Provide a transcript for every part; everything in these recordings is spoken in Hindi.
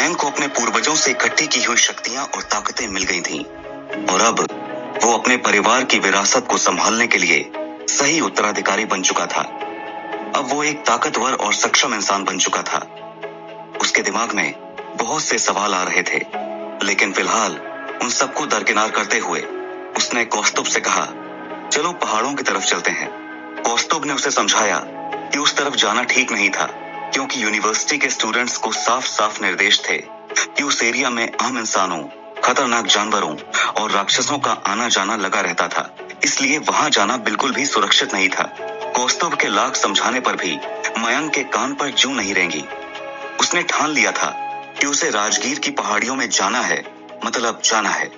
मयंक को अपने पूर्वजों से इकट्ठी की हुई शक्तियां और ताकतें मिल गई थीं और अब वो अपने परिवार की विरासत को संभालने के लिए सही उत्तराधिकारी बन चुका था। अब वो एक ताकतवर और सक्षम इंसान बन चुका था। उसके दिमाग में बहुत से सवाल आ रहे थे, लेकिन फिलहाल उन सबको दरकिनार करते हुए उसने कौस्तुभ से कहा, चलो पहाड़ों की तरफ चलते हैं। कौस्तुभ ने उसे समझाया कि उस तरफ जाना ठीक नहीं था, क्योंकि यूनिवर्सिटी के स्टूडेंट्स को साफ साफ निर्देश थे कि उस एरिया में आम इंसानों, खतरनाक जानवरों और राक्षसों का आना जाना लगा रहता था, इसलिए वहां जाना बिल्कुल भी सुरक्षित नहीं था। कौस्तुभ के लाख समझाने पर भी मयंक के कान पर जूं नहीं रेंगी। उसने ठान लिया था कि उसे राजगीर की पहाड़ियों में जाना है, मतलब जाना है।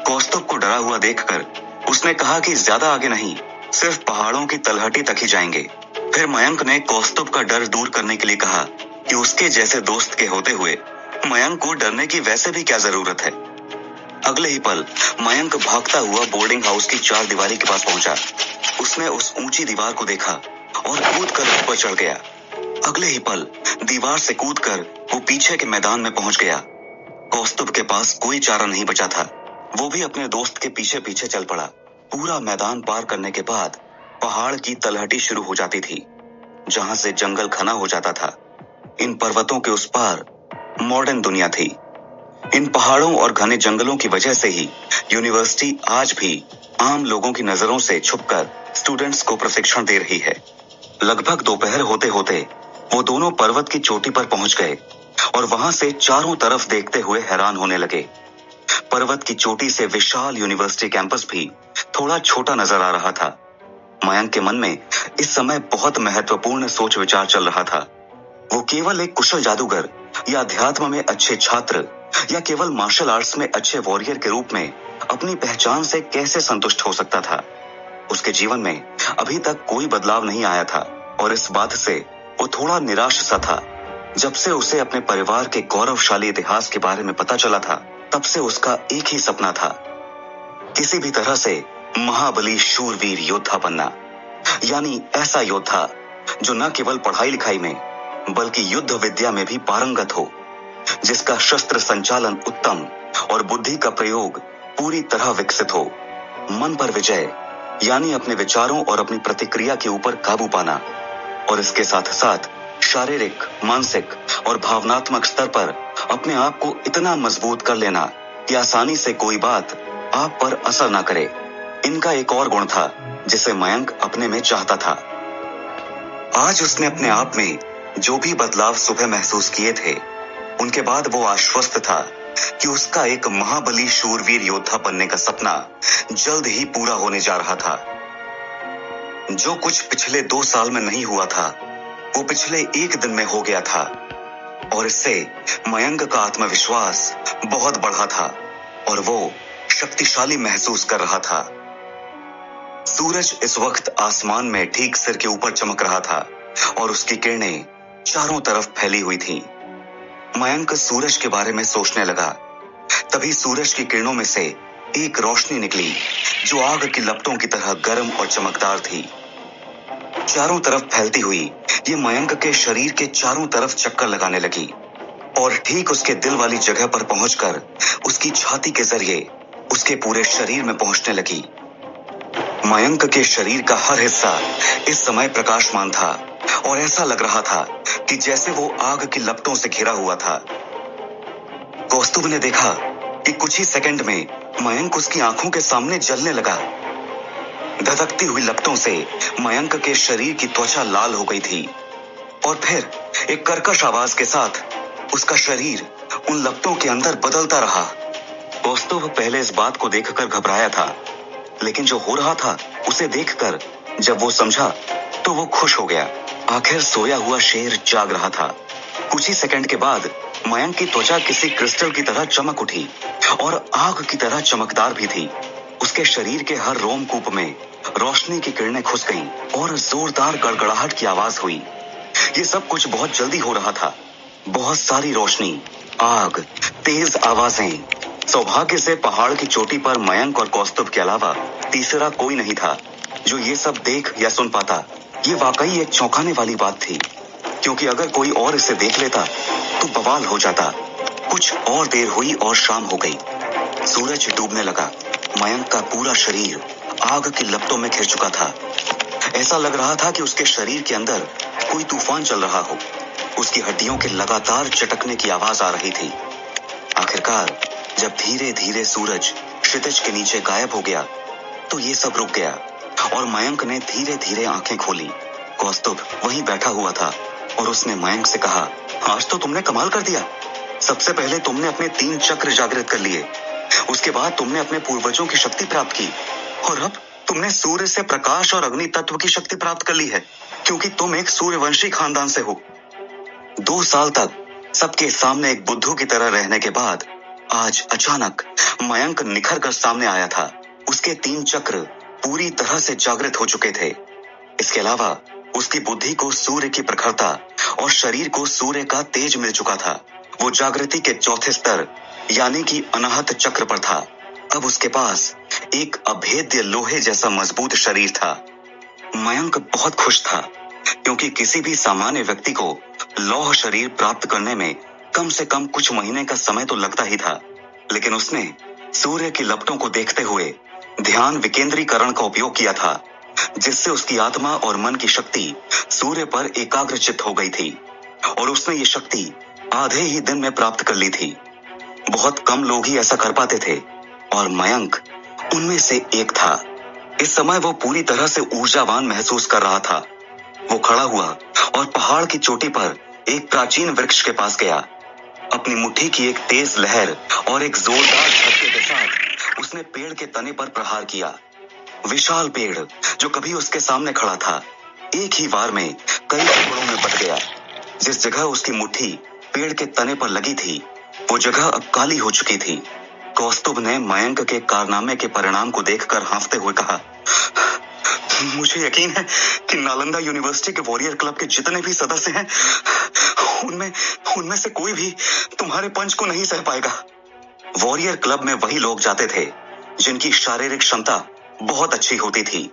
कौस्तुभ को डरा हुआ देखकर उसने कहा कि ज्यादा आगे नहीं, सिर्फ पहाड़ों की तलहटी तक ही जाएंगे। फिर मयंक ने कौस्तुभ का डर दूर करने के लिए कहा कि उसके जैसे दोस्त के होते हुए मयंक को डरने की वैसे भी क्या जरूरत है। अगले ही पल मयंक भागता हुआ बोर्डिंग हाउस की चार दीवारी के पास पहुंचा। उसने उस ऊंची दीवार को देखा और कूदकर ऊपर चढ़ गया। अगले ही पल दीवार से कूदकर वो पीछे के मैदान में पहुंच गया। कौस्तुभ के पास कोई चारा नहीं बचा था, वो भी अपने दोस्त के पीछे पीछे चल पड़ा। पूरा मैदान पार करने के बाद पहाड़ की तलहटी शुरू हो जाती थी, जहां से जंगल घना हो जाता था। इन पर्वतों के उस पार मॉडर्न दुनिया थी। इन पहाड़ों और घने जंगलों की वजह से ही यूनिवर्सिटी आज भी आम लोगों की नजरों से छुपकर स्टूडेंट्स को प्रशिक्षण दे रही है। लगभग दोपहर होते होते वो दोनों पर्वत की चोटी पर पहुंच गए और वहां से चारों तरफ देखते हुए हैरान होने लगे। पर्वत की चोटी से विशाल यूनिवर्सिटी कैंपस भी थोड़ा छोटा नजर आ रहा था। मयंक के मन में इस समय बहुत महत्वपूर्ण सोच विचार चल रहा था। वो केवल एक कुशल जादूगर या अध्यात्म में अच्छे छात्र या केवल मार्शल आर्ट्स में अच्छे वॉरियर के रूप में अपनी पहचान से कैसे संतुष्ट हो सकता था। उसके जीवन में अभी तक कोई बदलाव नहीं आया था और इस बात से वो थोड़ा निराश सा था। जब से उसे अपने परिवार के गौरवशाली इतिहास के बारे में पता चला था, तब से उसका एक ही सपना था, किसी भी तरह से महाबली शूरवीर योद्धा बनना। यानी ऐसा योद्धा जो न केवल पढ़ाई लिखाई में बल्कि युद्ध विद्या में भी पारंगत हो, जिसका शस्त्र संचालन उत्तम और बुद्धि का प्रयोग पूरी तरह विकसित हो। मन पर विजय यानी अपने विचारों और अपनी प्रतिक्रिया के ऊपर काबू पाना, और इसके साथ साथ शारीरिक, मानसिक और भावनात्मक स्तर पर अपने आप को इतना मजबूत कर लेना कि आसानी से कोई बात आप पर असर ना करे। इनका एक और गुण था जिसे मयंक अपने में चाहता था। आज उसने अपने आप में जो भी बदलाव सुबह महसूस किए थे, उनके बाद वो आश्वस्त था कि उसका एक महाबली शूरवीर योद्धा बनने का सपना जल्द ही पूरा होने जा रहा था। जो कुछ पिछले 2 साल में नहीं हुआ था, वो पिछले एक दिन में हो गया था, और इससे मयंक का आत्मविश्वास बहुत बढ़ा था और वो शक्तिशाली महसूस कर रहा था। सूरज इस वक्त आसमान में ठीक सिर के ऊपर चमक रहा था और उसकी किरणें चारों तरफ फैली हुई थीं। मयंक सूरज के बारे में सोचने लगा। तभी सूरज की किरणों में से एक रोशनी निकली जो आग की लपटों की तरह गर्म और चमकदार थी। चारों तरफ फैलती हुई ये मयंक के शरीर के चारों तरफ चक्कर लगाने लगी और ठीक उसके दिल वाली जगह पर पहुंचकर उसकी छाती के जरिए उसके पूरे शरीर में पहुंचने लगी। मयंक के शरीर का हर हिस्सा इस समय प्रकाशमान था और ऐसा लग रहा था कि जैसे वो आग की लपटों से घिरा हुआ था। कौस्तुभ ने देखा कि कुछ ही सेकंड में मयंक उसकी आंखों के सामने जलने लगा। धधकती हुई लपटों से मयंक के शरीर की त्वचा लाल हो गई थी और फिर एक कर्कश आवाज के साथ उसका शरीर उन लपटों के अंदर बदलता रहा। कौस्तुभ पहले इस बात को देखकर घबराया था, लेकिन जो हो रहा था उसे देखकर जब वो समझा तो वो खुश हो गया। आखिर सोया हुआ शेर जाग रहा था। कुछ ही सेकंड के बाद मयंक की त्वचा किसी क्रिस्टल की तरह चमक उठी और आग की तरह चमकदार भी थी। उसके शरीर के हर रोमकूप में रोशनी की किरणें घुस गईं और जोरदार गड़गड़ाहट की आवाज हुई। ये सब कुछ बहुत जल्दी हो रहा था। बहुत सारी रोशनी, आग, तेज आवाजें। सौभाग्य से पहाड़ की चोटी पर मयंक और कौस्तुभ के अलावा तीसरा कोई नहीं था जो ये सब देख या सुन पाता। ये वाकई एक चौंकाने वाली बात थी, क्योंकि अगर कोई और इसे देख लेता तो बवाल हो जाता। कुछ और देर हुई और शाम हो गई। सूरज डूबने लगा। मयंक का पूरा शरीर आग की लपटों में घिर चुका था। ऐसा लग रहा था कि उसके शरीर के अंदर कोई तूफान चल रहा हो। उसकी हड्डियों के लगातार चटकने की आवाज आ रही थी। आखिरकार जब धीरे धीरे सूरज क्षितिज के नीचे गायब हो गया तो ये सब रुक गया और मयंक ने धीरे धीरे आंखें खोली। कौस्तुभ वहीं बैठा हुआ था और उसने मयंक से कहा, आज तो तुमने कमाल कर दिया। सबसे पहले तुमने अपने 3 चक्र जागृत कर लिए, उसके बाद तुमने अपने पूर्वजों की शक्ति प्राप्त की और अब तुमने सूर्य से प्रकाश और अग्नि तत्व की शक्ति प्राप्त कर ली है, क्योंकि तुम एक सूर्यवंशी खानदान से हो। 2 साल तक सबके सामने एक बुद्धू की तरह रहने के बाद आज अचानक मयंक निखर कर सामने आया था। उसके 3 चक्र पूरी तरह से जागृत हो चुके थे। इसके अलावा उसकी बुद्धि को सूर्य की प्रखरता और शरीर को सूर्य का तेज मिल चुका था। वो जागृति के चौथे स्तर यानी कि अनाहत चक्र पर था। अब उसके पास एक अभेद्य लोहे जैसा मजबूत शरीर था। मयंक बहुत खुश था, क्योंकि किसी भी सामान्य व्यक्ति को लौह शरीर प्राप्त करने में कम से कम कुछ महीने का समय तो लगता ही था। लेकिन उसने सूर्य की लपटों को देखते हुए ध्यान विकेंद्रीकरण का उपयोग किया था, जिससे उसकी आत्मा और मन की शक्ति सूर्य पर एकाग्रचित्त हो गई थी और उसने ये शक्ति आधे ही दिन में प्राप्त कर ली थी। बहुत कम लोग ही ऐसा कर पाते थे और मयंक उनमें से एक था। इस समय वो पूरी तरह से ऊर्जावान महसूस कर रहा था। वो खड़ा हुआ और पहाड़ की चोटी पर एक प्राचीन वृक्ष के पास गया। अपनी मुट्ठी की एक तेज लहर और एक जोरदार झटके के साथ उसने पेड़ के तने पर प्रहार किया। विशाल पेड़ जो कभी उसके सामने खड़ा था, एक ही वार में कई टुकड़ों में बट गया। जिस जगह उसकी मुट्ठी पेड़ के तने पर लगी थी, वो जगह अब काली हो चुकी थी। कौस्तुभ ने मयंक के कारनामे के परिणाम को देखकर हाँफते हुए कहा, मुझे यकीन है कि नालंदा यूनिवर्सिटी के वॉरियर क्लब के जितने भी सदस्य हैं, उनमें से कोई भी तुम्हारे पंच को नहीं सह पाएगा। वॉरियर क्लब में वही लोग जाते थे जिनकी शारीरिक क्षमता बहुत अच्छी होती थी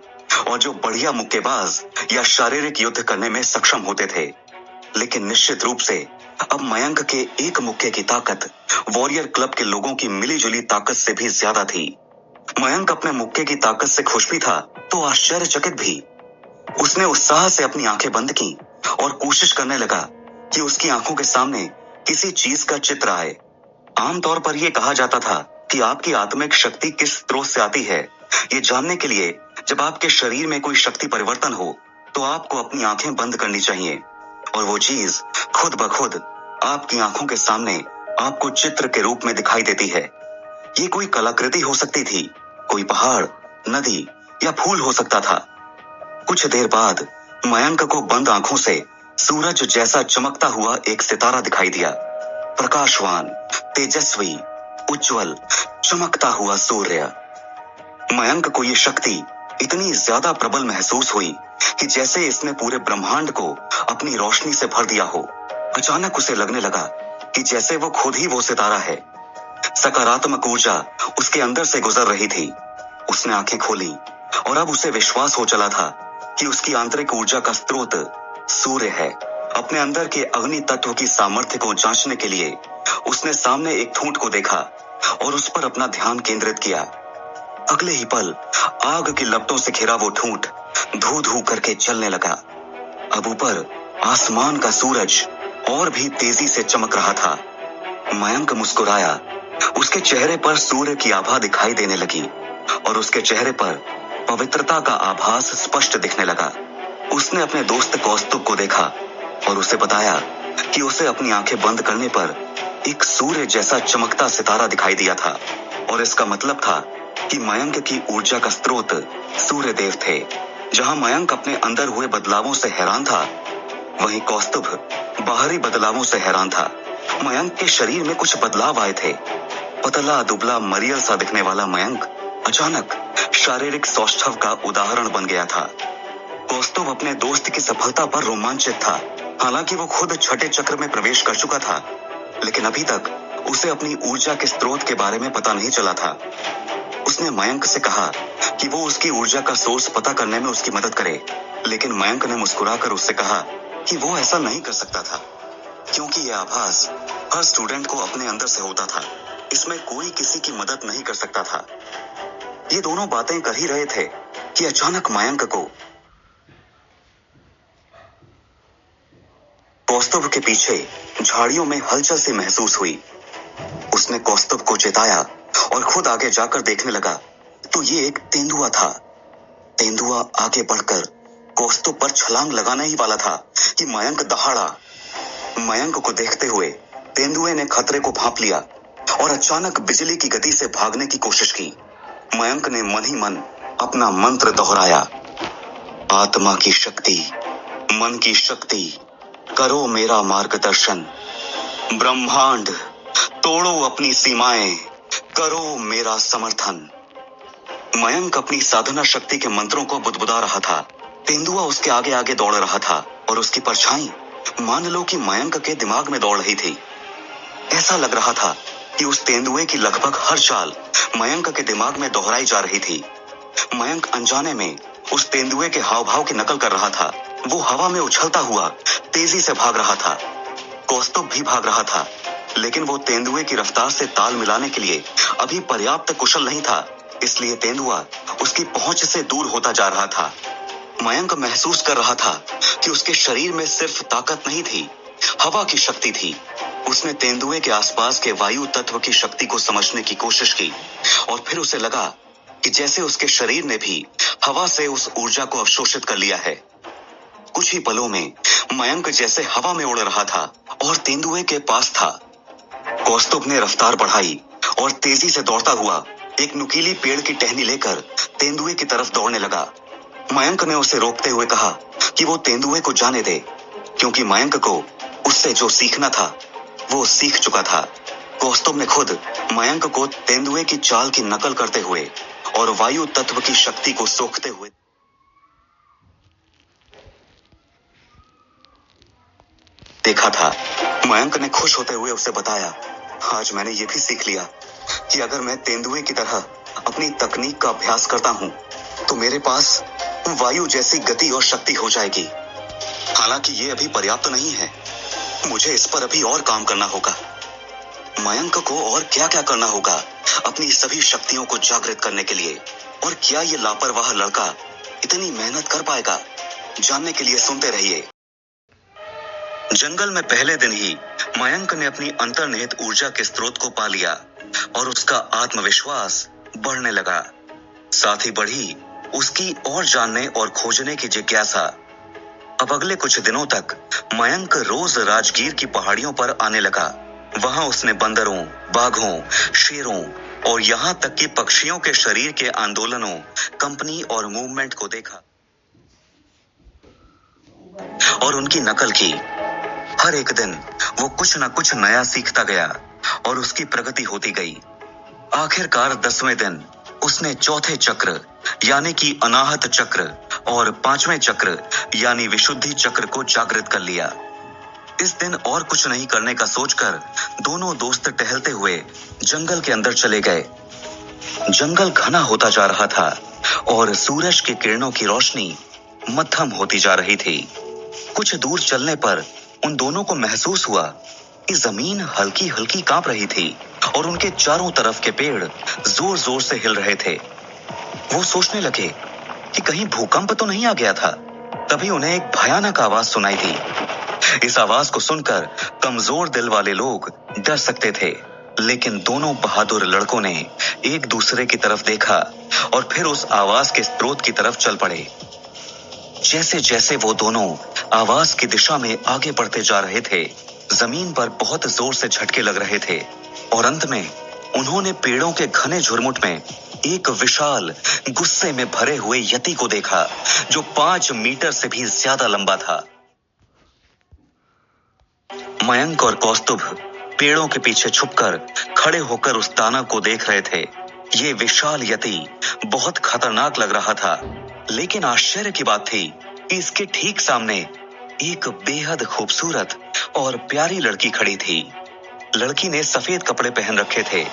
और जो बढ़िया मुक्केबाज या शारीरिक युद्ध करने में सक्षम होते थे। लेकिन निश्चित रूप से अब मयंक के एक मुक्के की ताकत वॉरियर क्लब के लोगों की मिलीजुली ताकत से भी ज्यादा थी। मयंक अपने मुक्के की ताकत से खुश भी था तो आश्चर्यचकित भी। उसने उत्साह से अपनी आंखें बंद की और कोशिश करने लगा कि उसकी आंखों के सामने किसी चीज का चित्र आए। आमतौर पर यह कहा जाता था कि आपकी आत्मिक शक्ति किस स्रोत से आती है, ये जानने के लिए जब आपके शरीर में कोई शक्ति परिवर्तन हो तो आपको अपनी आंखें बंद करनी चाहिए और वो चीज खुद ब खुद आपकी आंखों के सामने आपको चित्र के रूप में दिखाई देती है। ये कोई कलाकृति हो सकती थी, कोई पहाड़, नदी या फूल हो सकता था। कुछ देर बाद मयंक को बंद आंखों से सूरज जैसा चमकता हुआ एक सितारा दिखाई दिया। प्रकाशवान, तेजस्वी, उज्जवल, चमकता हुआ सूर्य। मयंक को ये शक्ति इतनी ज्यादा प्रबल महसूस हुई कि जैसे इसने पूरे ब्रह्मांड को अपनी रोशनी से भर दिया हो। अचानक उसे लगने लगा कि जैसे वो खुद ही वो सितारा है। सकारात्मक ऊर्जा उसके अंदर से गुजर रही थी। उसने आंखें खोली और अब उसे विश्वास हो चला था कि उसकी आंतरिक ऊर्जा का स्रोत सूर्य है। अपने अंदर के अग्नि तत्व की सामर्थ्य को जांचने के लिए उसने सामने एक ठूंठ को देखा और उस पर अपना ध्यान केंद्रित किया। अगले ही पल आग की लपटों से घिरा वो ठूंठ धू धू करके चलने लगा। अब ऊपर आसमान का सूरज और भी तेजी से चमक रहा था। मयंक मुस्कुराया। उसके चेहरे पर सूर्य की आभा दिखाई देने लगी और उसके चेहरे पर पवित्रता का आभास स्पष्ट दिखने लगा। उसने अपने दोस्त कौस्तुभ को देखा और उसे बताया कि उसे अपनी आंखें बंद करने पर एक सूर्य जैसा चमकता सितारा दिखाई दिया था और इसका मतलब था कि मयंक की ऊर्जा का स्रोत सूर्य देव थे। जहां मयंक अपने अंदर हुए बदलावों से हैरान था, वहीं कौस्तुभ बाहरी बदलावों से हैरान था। मयंक के शरीर में कुछ बदलाव आए थे। पतला दुबला मरियल सा दिखने वाला मयंक अचानक शारीरिक सौष्ठव का उदाहरण बन गया था। कौस्तुभ अपने दोस्त की सफलता पर रोमांचित था। हालांकि वो खुद छठे चक्र में प्रवेश कर चुका था, लेकिन अभी तक उसे अपनी ऊर्जा के स्रोत के बारे में पता नहीं चला था। उसने मयंक से कहा कि वो उसकी ऊर्जा का सोर्स पता करने में उसकी मदद करे, लेकिन मयंक ने मुस्कुराकर उससे कहा कि वो ऐसा नहीं कर सकता था। क्योंकि यह आभास हर स्टूडेंट को अपने अंदर से होता था। इसमें कोई किसी की मदद नहीं कर सकता था। ये दोनों बातें कर ही रहे थे कि अचानक मयंक को कौस्तुभ के पीछे झाड़ियों में हलचल सी महसूस हुई। उसने कौस्तुभ को चेताया और खुद आगे जाकर देखने लगा तो ये एक तेंदुआ था। तेंदुआ आगे बढ़कर कौस्तुभ पर छलांग लगाने ही वाला था कि मयंक दहाड़ा। मयंक को देखते हुए तेंदुए ने खतरे को भांप लिया और अचानक बिजली की गति से भागने की कोशिश की। मयंक ने मन ही मन अपना मंत्र दोहराया, आत्मा की शक्ति, मन की शक्ति, करो मेरा मार्गदर्शन। ब्रह्मांड, तोड़ो अपनी सीमाएं, करो मेरा समर्थन। मयंक अपनी साधना शक्ति के मंत्रों को बुदबुदा रहा था। तेंदुआ उसके आगे आगे दौड़ रहा था और उसकी परछाई मान लो कि मयंक के दिमाग में दौड़ रही थी। ऐसा लग रहा था कि उस तेंदुए की लगभग हर चाल मयंक के दिमाग में दोहराई जा रही थी। मयंक अनजाने में उस तेंदुए के हाव भाव की नकल कर रहा था। वो हवा में उछलता हुआ तेजी से भाग रहा था। कौस्तुभ भी भाग रहा था, लेकिन वो तेंदुए की रफ्तार से ताल मिलाने के लिए अभी पर्याप्त कुशल नहीं था, इसलिए तेंदुआ उसकी पहुंच से दूर होता जा रहा था। मयंक महसूस कर रहा था कि उसके शरीर में सिर्फ ताकत नहीं थी, हवा की शक्ति थी। उसने तेंदुए के आसपास के वायु तत्व की शक्ति को समझने की कोशिश की और फिर उसे लगा कि जैसे उसके शरीर ने भी हवा से उस ऊर्जा को अवशोषित कर लिया है। कुछ ही पलों में मयंक जैसे हवा में उड़ रहा था और तेंदुए के पास था। कौस्तुभ ने रफ्तार बढ़ाई और तेजी से दौड़ता हुआ एक नुकीली पेड़ की टहनी लेकर तेंदुए की तरफ दौड़ने लगा। मयंक ने उसे रोकते हुए कहा कि वो तेंदुए को जाने दे, क्योंकि मयंक को उससे जो सीखना था वो सीख चुका था। कौस्तुभ ने खुद मयंक को तेंदुए की चाल की नकल करते हुए और वायु तत्व की शक्ति को सोखते हुए देखा था। मयंक ने खुश होते हुए उसे बताया, आज मैंने ये भी सीख लिया कि अगर मैं तेंदुए की तरह अपनी तकनीक का अभ्यास करता हूँ तो मेरे पास वायु जैसी गति और शक्ति हो जाएगी। हालांकि ये अभी पर्याप्त नहीं है, मुझे इस पर अभी और काम करना होगा। मयंक को और क्या क्या करना होगा अपनी सभी शक्तियों को जागृत करने के लिए, और क्या ये लापरवाह लड़का इतनी मेहनत कर पाएगा? जानने के लिए सुनते रहिए। जंगल में पहले दिन ही मयंक ने अपनी अंतर्निहित ऊर्जा के स्रोत को पा लिया और उसका आत्मविश्वास बढ़ने लगा। साथ ही बढ़ी उसकी और जानने और खोजने की जिज्ञासा। अब अगले कुछ दिनों तक मयंक रोज राजगीर की पहाड़ियों पर आने लगा। वहां उसने बंदरों, बाघों, शेरों और यहाँ तक कि पक्षियों के शरीर के आंदोलनों, कंपनी और मूवमेंट को देखा और उनकी नकल की। हर एक दिन वो कुछ न कुछ नया सीखता गया और उसकी प्रगति होती गई। आखिरकार 10वें दिन उसने चौथे चक्र यानी कि अनाहत चक्र और 5वें चक्र यानी विशुद्धि चक्र को जागृत कर लिया। इस दिन और कुछ नहीं करने का सोचकर दोनों दोस्त टहलते हुए जंगल के अंदर चले गए। जंगल घना होता जा रहा था और सूरज की किरणों की रोशनी मध्यम होती जा रही थी। कुछ दूर चलने पर उन दोनों को महसूस हुआ कि जमीन हल्की हल्की कांप रही थी और उनके चारों तरफ के पेड़ जोर जोर से हिल रहे थे। वो सोचने लगे कि कहीं भूकंप तो नहीं आ गया था। तभी उन्हें एक भयानक आवाज सुनाई दी। इस आवाज को सुनकर कमजोर दिल वाले लोग डर सकते थे, लेकिन दोनों बहादुर लड़कों ने एक दूसरे की तरफ देखा और फिर उस आवाज के स्रोत की तरफ चल पड़े। जैसे जैसे वो दोनों आवाज की दिशा में आगे बढ़ते जा रहे थे, जमीन पर बहुत जोर से झटके लग रहे थे और अंत में उन्होंने पेड़ों के घने झुरमुट में एक विशाल, गुस्से में भरे हुए यति को देखा जो 5 मीटर से भी ज्यादा लंबा था। मयंक और कौस्तुभ पेड़ों के पीछे छुपकर खड़े होकर उस दानव को देख रहे थे। ये विशाल यति बहुत खतरनाक लग रहा था, लेकिन आश्चर्य की बात थी कि इसके ठीक सामने एक बेहद खूबसूरत और प्यारी लड़की खड़ी थी। लड़की ने सफेद कपड़े पहन रखे थे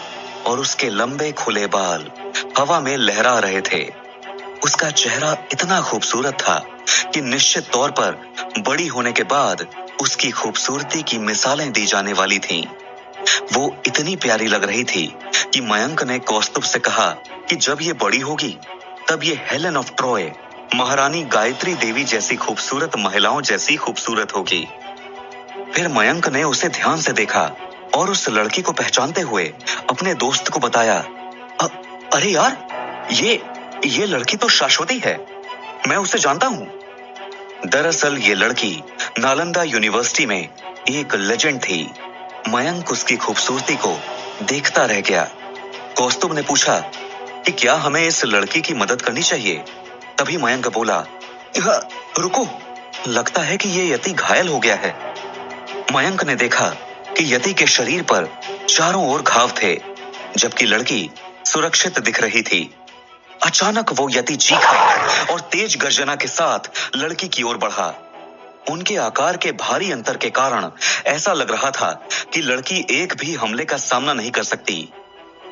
और उसके लंबे खुले बाल हवा में लहरा रहे थे। उसका चेहरा इतना खूबसूरत था कि निश्चित तौर पर बड़ी होने के बाद उसकी खूबसूरती की मिसालें दी जाने वाली थीं। वो इतनी प्यारी लग रही थी कि मयंक ने कौस्तुभ से कहा कि जब ये बड़ी होगी तब ये हेलेन ऑफ ट्रॉय, महारानी गायत्री देवी जैसी खूबसूरत महिलाओं जैसी खूबसूरत होगी। फिर मयंक ने उसे ध्यान से देखा और उस लड़की को पहचानते हुए अपने दोस्त को बताया, अरे यार, ये लड़की तो शाश्वती है, मैं उसे जानता हूं। दरअसल ये लड़की नालंदा यूनिवर्सिटी में एक लेजेंड थी। मयंक उसकी खूबसूरती को देखता रह गया। कौस्तुभ ने पूछा कि क्या हमें इस लड़की की मदद करनी चाहिए? तभी मयंक बोला, रुको, लगता है कि ये यति घायल हो गया है। मयंक ने देखा कि यति के शरीर पर चारों ओर घाव थे, जबकि लड़की सुरक्षित दिख रही थी। अचानक वो यति चीखा और तेज गर्जना के साथ लड़की की ओर बढ़ा। उनके आकार के भारी अंतर के कारण ऐसा लग रहा था कि लड़की एक भी हमले का सामना नहीं कर सकती।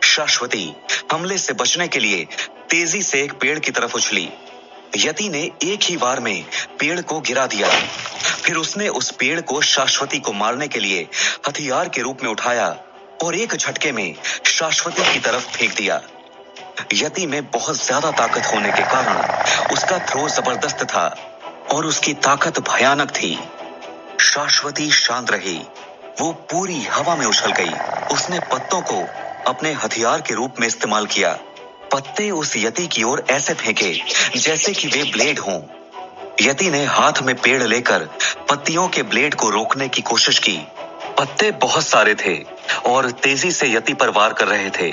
शाश्वती हमले से बचने के लिए तेजी से एक पेड़ की तरफ उछली। यति ने एक ही बार में पेड़ को गिरा दिया। फिर उसने उस पेड़ को शाश्वती को मारने के लिए हथियार के रूप में उठाया और एक झटके में शाश्वती की तरफ फेंक दिया। यति में बहुत ज्यादा ताकत होने के कारण उसका थ्रो जबरदस्त था और उसकी ताकत भयानक थी। शाश्वती शांत रही। वो पूरी हवा में उछल गई। उसने पत्तों को अपने हथियार के रूप में इस्तेमाल किया। पत्ते उस यति की ओर ऐसे फेंके जैसे कि वे ब्लेड हों। यति ने हाथ में पेड़ लेकर पत्तियों के ब्लेड को रोकने की कोशिश की। पत्ते बहुत सारे थे और तेजी से यति पर वार कर रहे थे।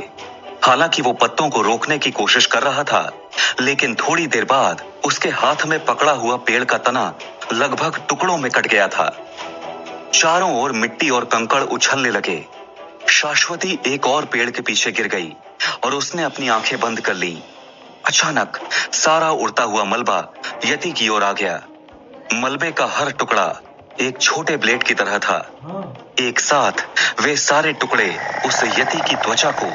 हालांकि वो पत्तों को रोकने की कोशिश कर रहा था, लेकिन थोड़ी देर बाद उसके हाथ में पकड़ा हुआ पेड़ का तना लगभग टुकड़ों में कट गया था। चारों ओर मिट्टी और कंकड़ उछलने लगे। शाश्वती एक और पेड़ के पीछे गिर गई और उसने अपनी आंखें बंद कर ली। अचानक सारा उड़ता हुआ मलबा यति की ओर आ गया। मलबे का हर टुकड़ा एक छोटे ब्लेड की तरह था। एक साथ वे सारे टुकड़े उस यति की त्वचा को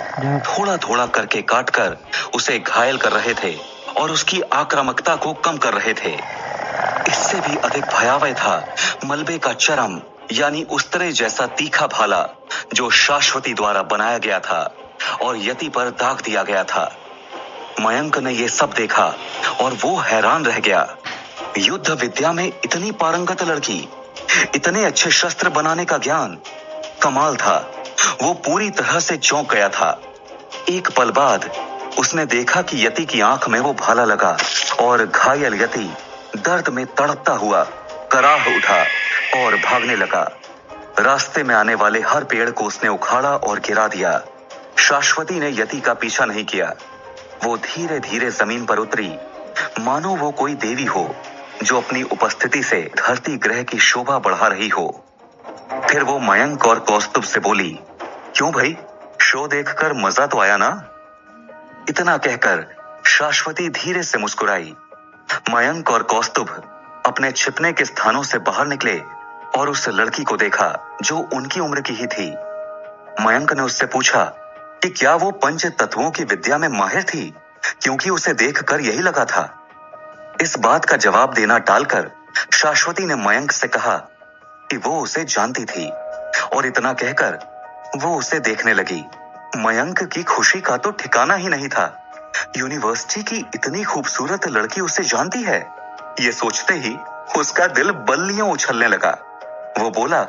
थोड़ा थोड़ा करके काटकर उसे घायल कर रहे थे और उसकी आक्रामकता को कम कर रहे थे। इससे भी अधिक भयावह था मलबे का चरम यानी उस्तरे जैसा तीखा भाला जो शाश्वती द्वारा बनाया गया था और यति पर दाग दिया गया था। मयंक ने यह सब देखा और वो हैरान रह गया। युद्ध विद्या में इतनी पारंगत लड़की, इतने अच्छे शस्त्र बनाने का ज्ञान, कमाल था। वो पूरी तरह से चौंक गया था। एक पल बाद उसने देखा कि यति की आंख में वो भाला लगा और घायल यति दर्द में तड़पता हुआ कराह उठा और भागने लगा। रास्ते में आने वाले हर पेड़ को उसने उखाड़ा और गिरा दिया। शाश्वती ने यति का पीछा नहीं किया। वो धीरे धीरे जमीन पर उतरी, मानो वो कोई देवी हो जो अपनी उपस्थिति से धरती ग्रह की शोभा बढ़ा रही हो। फिर वो मयंक और कौस्तुभ से बोली, क्यों भाई, शो देखकर मजा तो आया ना? इतना कहकर शाश्वती धीरे से मुस्कुराई। मयंक और कौस्तुभ अपने छिपने के स्थानों से बाहर निकले और उस लड़की को देखा जो उनकी उम्र की ही थी। मयंक ने उससे पूछा कि क्या वो पंच तत्वों की विद्या में माहिर थी, क्योंकि उसे देखकर यही लगा था। इस बात का जवाब देना टालकर शाश्वती ने मयंक से कहा कि वो उसे जानती थी और इतना कहकर वो उसे देखने लगी। मयंक की खुशी का तो ठिकाना ही नहीं था। यूनिवर्सिटी की इतनी खूबसूरत लड़की उसे जानती है, ये सोचते ही उसका दिल बल्लियों उछलने लगा। वो बोला,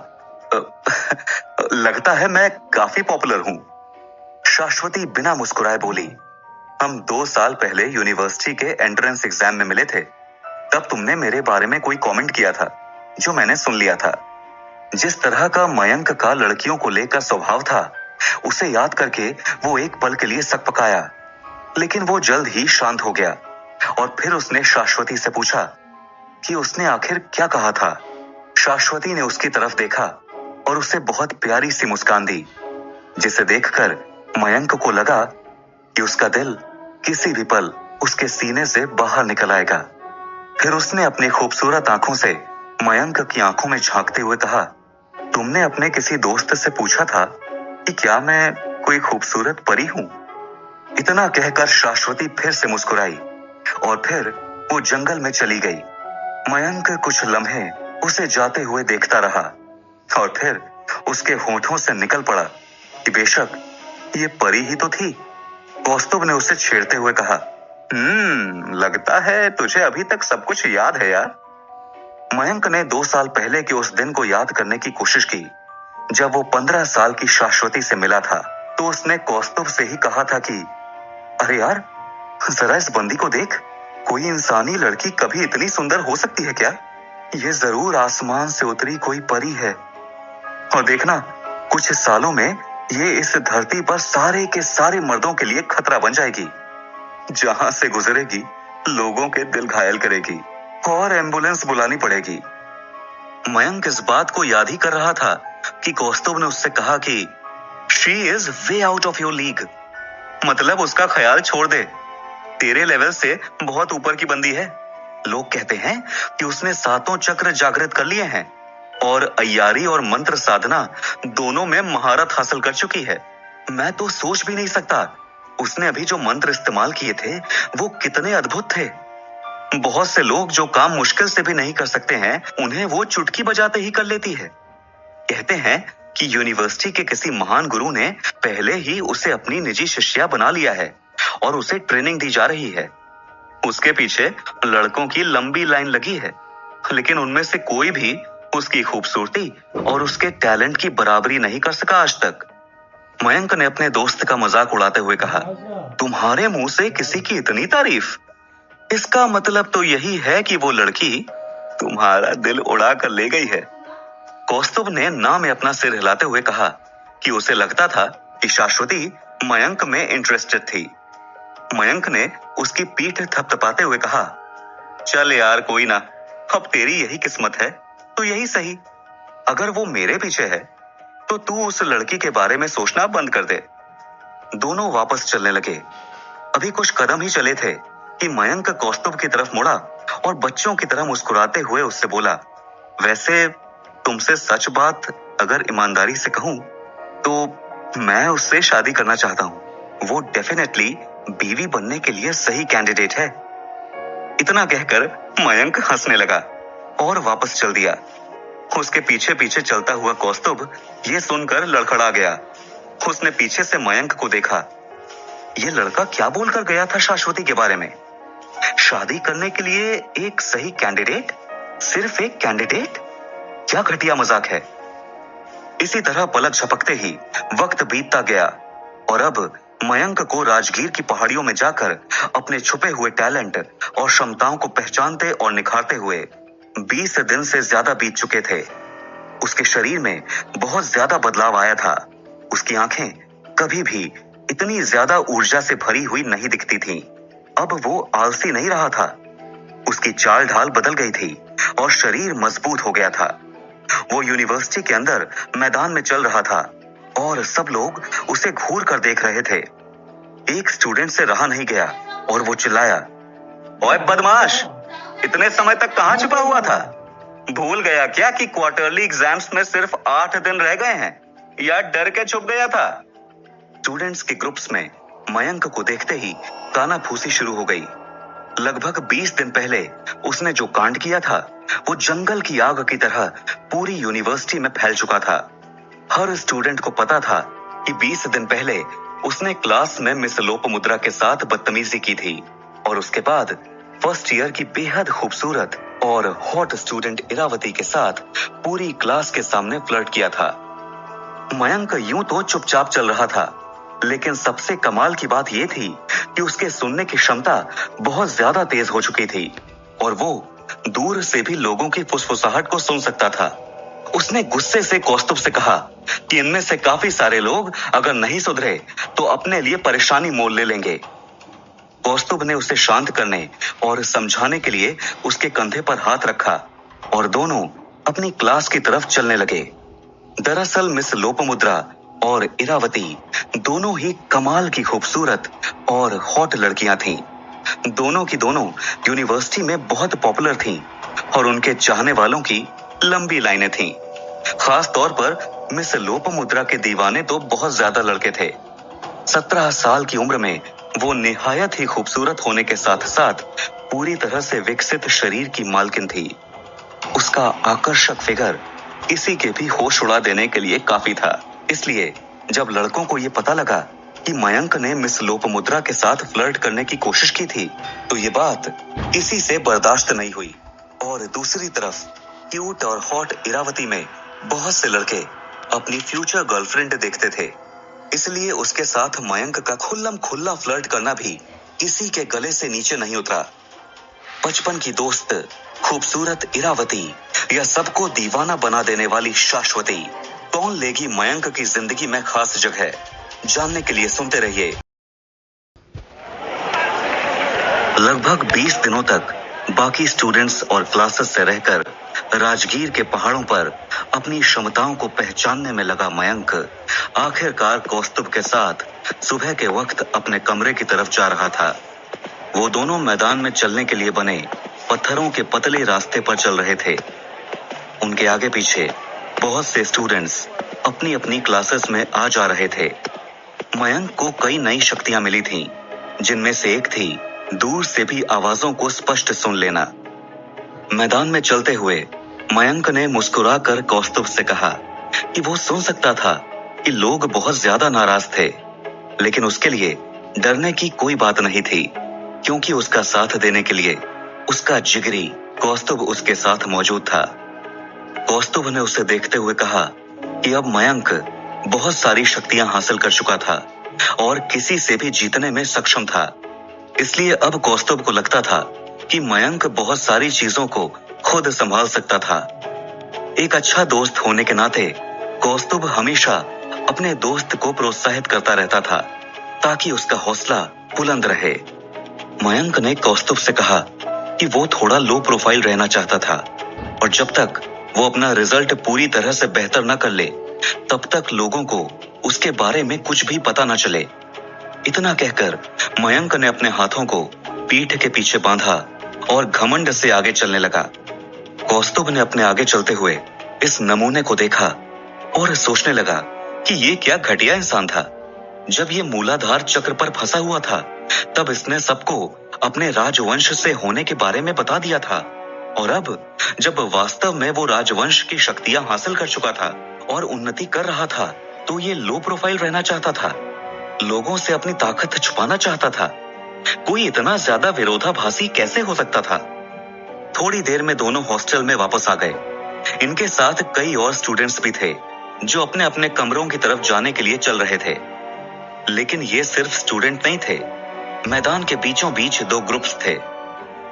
लगता है मैं काफी पॉपुलर हूं। शाश्वती बिना मुस्कुराए बोली, हम 2 साल पहले यूनिवर्सिटी के एंट्रेंस एग्जाम में मिले थे। तब तुमने मेरे बारे में कोई कमेंट किया था जो मैंने सुन लिया था। जिस तरह का मयंक का लड़कियों को लेकर स्वभाव था, उसे याद करके वो एक पल के लिए सकपकाया, लेकिन वो जल्द ही शांत हो गया। और फिर उसने शाश्वती से पूछा कि उसने आखिर क्या कहा था। शाश्वती ने उसकी तरफ देखा और उसे बहुत प्यारी सी मुस्कान दी, जिसे देखकर मयंक को लगा कि उसका दिल किसी भी पल उसके सीने से बाहर निकल आएगा। फिर उसने अपनी खूबसूरत आंखों से मयंक की आंखों में झांकते हुए कहा, तुमने अपने किसी दोस्त से पूछा था कि क्या मैं कोई खूबसूरत परी हूं? इतना कहकर शाश्वती फिर से मुस्कुराई और फिर वो जंगल में चली गई। मयंक कुछ लम्हे उसे जाते हुए देखता रहा और फिर उसके होठों से निकल पड़ा कि बेशक ये परी ही तो थी। कौस्तुभ ने उसे छेड़ते हुए कहा, लगता है तुझे अभी तक सब कुछ याद है यार। मयंक ने 2 साल पहले के उस दिन को याद करने की कोशिश की जब वो 15 साल की शाश्वती से मिला था। तो उसने कौस्तुभ से ही कहा था कि अरे यार, जरा इस बंदी को देख, कोई इंसानी लड़की कभी इतनी सुंदर हो सकती है क्या? ये जरूर आसमान से उतरी कोई परी है। और देखना, कुछ सालों में ये इस धरती पर सारे के सारे मर्दों के लिए खतरा बन जाएगी। जहां से गुजरेगी लोगों के दिल घायल करेगी और एम्बुलेंस बुलानी पड़ेगी। मयंक इस बात को याद ही कर रहा था कि कौस्तुभ ने उससे कहा कि she is way out of your league. मतलब उसका ख्याल छोड़ दे, तेरे लेवल से बहुत ऊपर की बंदी है। लोग कहते हैं कि उसने 7 चक्र जागृत कर लिए हैं और अय्यारी और मंत्र साधना दोनों में महारत हासिल कर चुकी है। मैं तो सोच भी नहीं सकता उसने अभी जो मंत्र इस्तेमाल किए थे वो कितने अद्भुत थे। बहुत से लोग जो काम मुश्किल से भी नहीं कर सकते हैं उन्हें वो चुटकी बजाते ही कर लेती है। कहते हैं कि यूनिवर्सिटी के किसी महान गुरु ने पहले ही उसे अपनी निजी शिष्या बना लिया है और उसे ट्रेनिंग दी जा रही है। उसके पीछे लड़कों की लंबी लाइन लगी है, लेकिन उनमें से कोई भी उसकी खूबसूरती और उसके टैलेंट की बराबरी नहीं कर सका आज तक। मयंक ने अपने दोस्त का मजाक उड़ाते हुए कहा, तुम्हारे मुंह से किसी की इतनी तारीफ? इसका मतलब तो यही है कि वो लड़की तुम्हारा दिल उड़ा कर ले गई है। कौस्तुभ ने ना में अपना सिर हिलाते हुए कहा कि उसे लगता था कि शाश्वती मयंक में इंटरेस्टेड थी। मयंक ने उसकी पीठ थपथपाते हुए कहा, चल यार कोई ना, अब तेरी यही किस्मत है तो यही सही। अगर वो मेरे पीछे है तो तू उस लड़की के बारे में सोचना बंद कर दे। दोनों वापस चलने लगे। अभी कुछ कदम ही चले थे कि मयंक कौस्तुभ की तरफ मुड़ा और बच्चों की तरह मुस्कुराते हुए उससे बोला, वैसे तुमसे सच बात अगर ईमानदारी से कहूं तो मैं उससे शादी करना चाहता हूं। वो डेफिनेटली बीवी बनने के लिए सही कैंडिडेट है। इतना कहकर मयंक हंसने लगा और वापस चल दिया। उसके पीछे पीछे चलता हुआ कौस्तुभ ये सुनकर लड़खड़ा गया। उसने पीछे से मयंक को देखा। ये लड़का क्या बोलकर गया था शाश्वती के बारे में? शादी करने के लिए एक सही कैंडिडेट? सिर्फ एक कैंडिडेट? क्या घटिया मजाक है। इसी तरह पलक झपकते ही वक्त बीतता गया और अब मयंक को राजगीर की पहाड़ियों में जाकर अपने छुपे हुए टैलेंट और क्षमताओं को पहचानते और निखारते हुए 20 दिन से ज्यादा बीत चुके थे। उसके शरीर में बहुत ज्यादा बदलाव आया था। उसकी आंखें कभी भी इतनी ज्यादा ऊर्जा से भरी हुई नहीं दिखती थीं। अब वो आलसी नहीं रहा था। उसकी चाल ढाल बदल गई थी और शरीर मजबूत हो गया था। वो यूनिवर्सिटी के अंदर मैदान में चल रहा था और सब लोग उसे घूर कर देख रहे थे। एक स्टूडेंट से रहा नहीं गया और वो चिल्लाया, ओए बदमाश, इतने समय तक कहां छुपा हुआ था? भूल गया क्या कि क्वार्टरली एग्जाम्स में सिर्फ 8 दिन रह गए हैं? या डर के छुप गया था? स्टूडेंट्स के ग्रुप्स में मयंक को देखते ही कानाफूसी शुरू हो गई। लगभग 20 दिन पहले उसने जो कांड किया था वो जंगल की आग की तरह पूरी यूनिवर्सिटी में फैल चुका था। हर स्टूडेंट को पता था कि 20 दिन पहले उसने क्लास में मिस लोपामुद्रा के साथ बदतमीजी की थी और उसके बाद फर्स्ट ईयर की बेहद खूबसूरत और हॉट स्टूडेंट इरावती के साथ पूरी क्लास के सामने फ्लर्ट किया था। मयंक यूं तो चुपचाप चल रहा था, लेकिन सबसे कमाल की बात यह थी कि उसके सुनने की क्षमता बहुत ज्यादा तेज हो चुकी थी और वो दूर से भी लोगों की फुसफुसाहट को सुन सकता था। उसने गुस्से से कौस्तुभ से कहा कि इनमें से काफी सारे लोग अगर नहीं सुधरे तो अपने लिए परेशानी मोल ले लेंगे। कौस्तुभ ने उसे शांत करने और समझाने के लिए उसके कंधे पर हाथ रखा और दोनों अपनी क्लास की तरफ चलने लगे। दरअसल मिस लोपामुद्रा और इरावती दोनों ही कमाल की खूबसूरत और हॉट लड़कियां थीं। दोनों की दोनों यूनिवर्सिटी में बहुत पॉपुलर थीं और उनके चाहने वालों की लंबी लाइनें थीं। खास तौर पर मिस लोपामुद्रा के दीवाने तो बहुत ज्यादा लड़के थे। 17 साल की उम्र में वो निहायत ही खूबसूरत होने के साथ साथ पूरी तरह से विकसित शरीर की मालकिन थी। उसका आकर्षक फिगर किसी के भी होश उड़ा देने के लिए काफी था। इसलिए जब लड़कों को ये पता लगा कि मयंक ने मिस लोपामुद्रा के साथ फ्लर्ट करने की कोशिश की थी, तो ये बात किसी से बर्दाश्त नहीं हुई। और दूसरी तरफ क्यूट और हॉट इरावती में बहुत से लड़के अपनी फ्यूचर गर्लफ्रेंड देखते थे, इसलिए उसके साथ मयंक का खुल्लम खुल्ला फ्लर्ट करना भी किसी के गले से नीचे नहीं उतरा। बचपन की दोस्त, खूबसूरत इरावती या सबको दीवाना बना देने वाली शाश्वती, कौन लेगी मयंक की जिंदगी में खास जगह? जानने के लिए सुनते रहिए। लगभग 20 दिनों तक बाकी स्टूडेंट्स और क्लासेस से रहकर राजगीर के पहाड़ों पर अपनी क्षमताओं को पहचानने में लगा मयंक आखिरकार कौस्तुभ के साथ सुबह के वक्त अपने कमरे की तरफ जा रहा था। वो दोनों मैदान में चलने के लिए बने पत्थरों के पतले रास्ते पर चल रहे थे। उनके आगे पीछे बहुत से स्टूडेंट्स अपनी अपनी क्लासेस में आ जा रहे थे। मयंक को कई नई शक्तियां मिली थीं, जिनमें से एक थी दूर से भी आवाजों को स्पष्ट सुन लेना। मैदान में चलते हुए मयंक ने मुस्कुराकर कौस्तुभ से कहा कि वो सुन सकता था कि लोग बहुत ज्यादा नाराज थे, लेकिन उसके लिए डरने की कोई बात नहीं थी, क्योंकि उसका साथ देने के लिए उसका जिगरी कौस्तुभ उसके साथ मौजूद था। कौस्तुभ ने उसे देखते हुए कहा कि अब मयंक बहुत सारी शक्तियां हासिल कर चुका था और किसी से भी जीतने में सक्षम था। इसलिए अब कौस्तुभ को लगता था कि मयंक बहुत सारी चीजों को खुद संभाल सकता था। एक अच्छा दोस्त होने के नाते कौस्तुभ हमेशा अपने दोस्त को प्रोत्साहित करता रहता था, ताकि उसका हौसला बुलंद रहे। मयंक ने कौस्तुभ से कहा कि वो थोड़ा लो प्रोफाइल रहना चाहता था और जब तक वो अपना रिजल्ट पूरी तरह से बेहतर न कर ले, तब तक लोगों को उसके बारे में कुछ भी पता न चले। इतना कहकर मयंक ने अपने हाथों को पीठ के पीछे बांधा और घमंड से आगे चलने लगा। कौस्तुभ ने अपने आगे चलते हुए इस नमूने को देखा और सोचने लगा कि ये क्या घटिया इंसान था। जब ये मूलाधार चक्र पर फंसा हुआ था, तब इसने सबको अपने राजवंश से होने के बारे में बता दिया था, और अब जब वास्तव में वो राजवंश की शक्तियां हासिल कर चुका था और उन्नति कर रहा था, तो ये लो प्रोफाइल रहना चाहता था, लोगों से अपनी ताकत छुपाना चाहता था। कोई इतना ज्यादा विरोधाभासी कैसे हो सकता था? थोड़ी देर में दोनों हॉस्टल में वापस आ गए। इनके साथ कई और स्टूडेंट्स भी थे जो अपने अपने कमरों की तरफ जाने के लिए चल रहे थे। लेकिन ये सिर्फ स्टूडेंट नहीं थे। मैदान के बीचों बीच दो ग्रुप्स थे।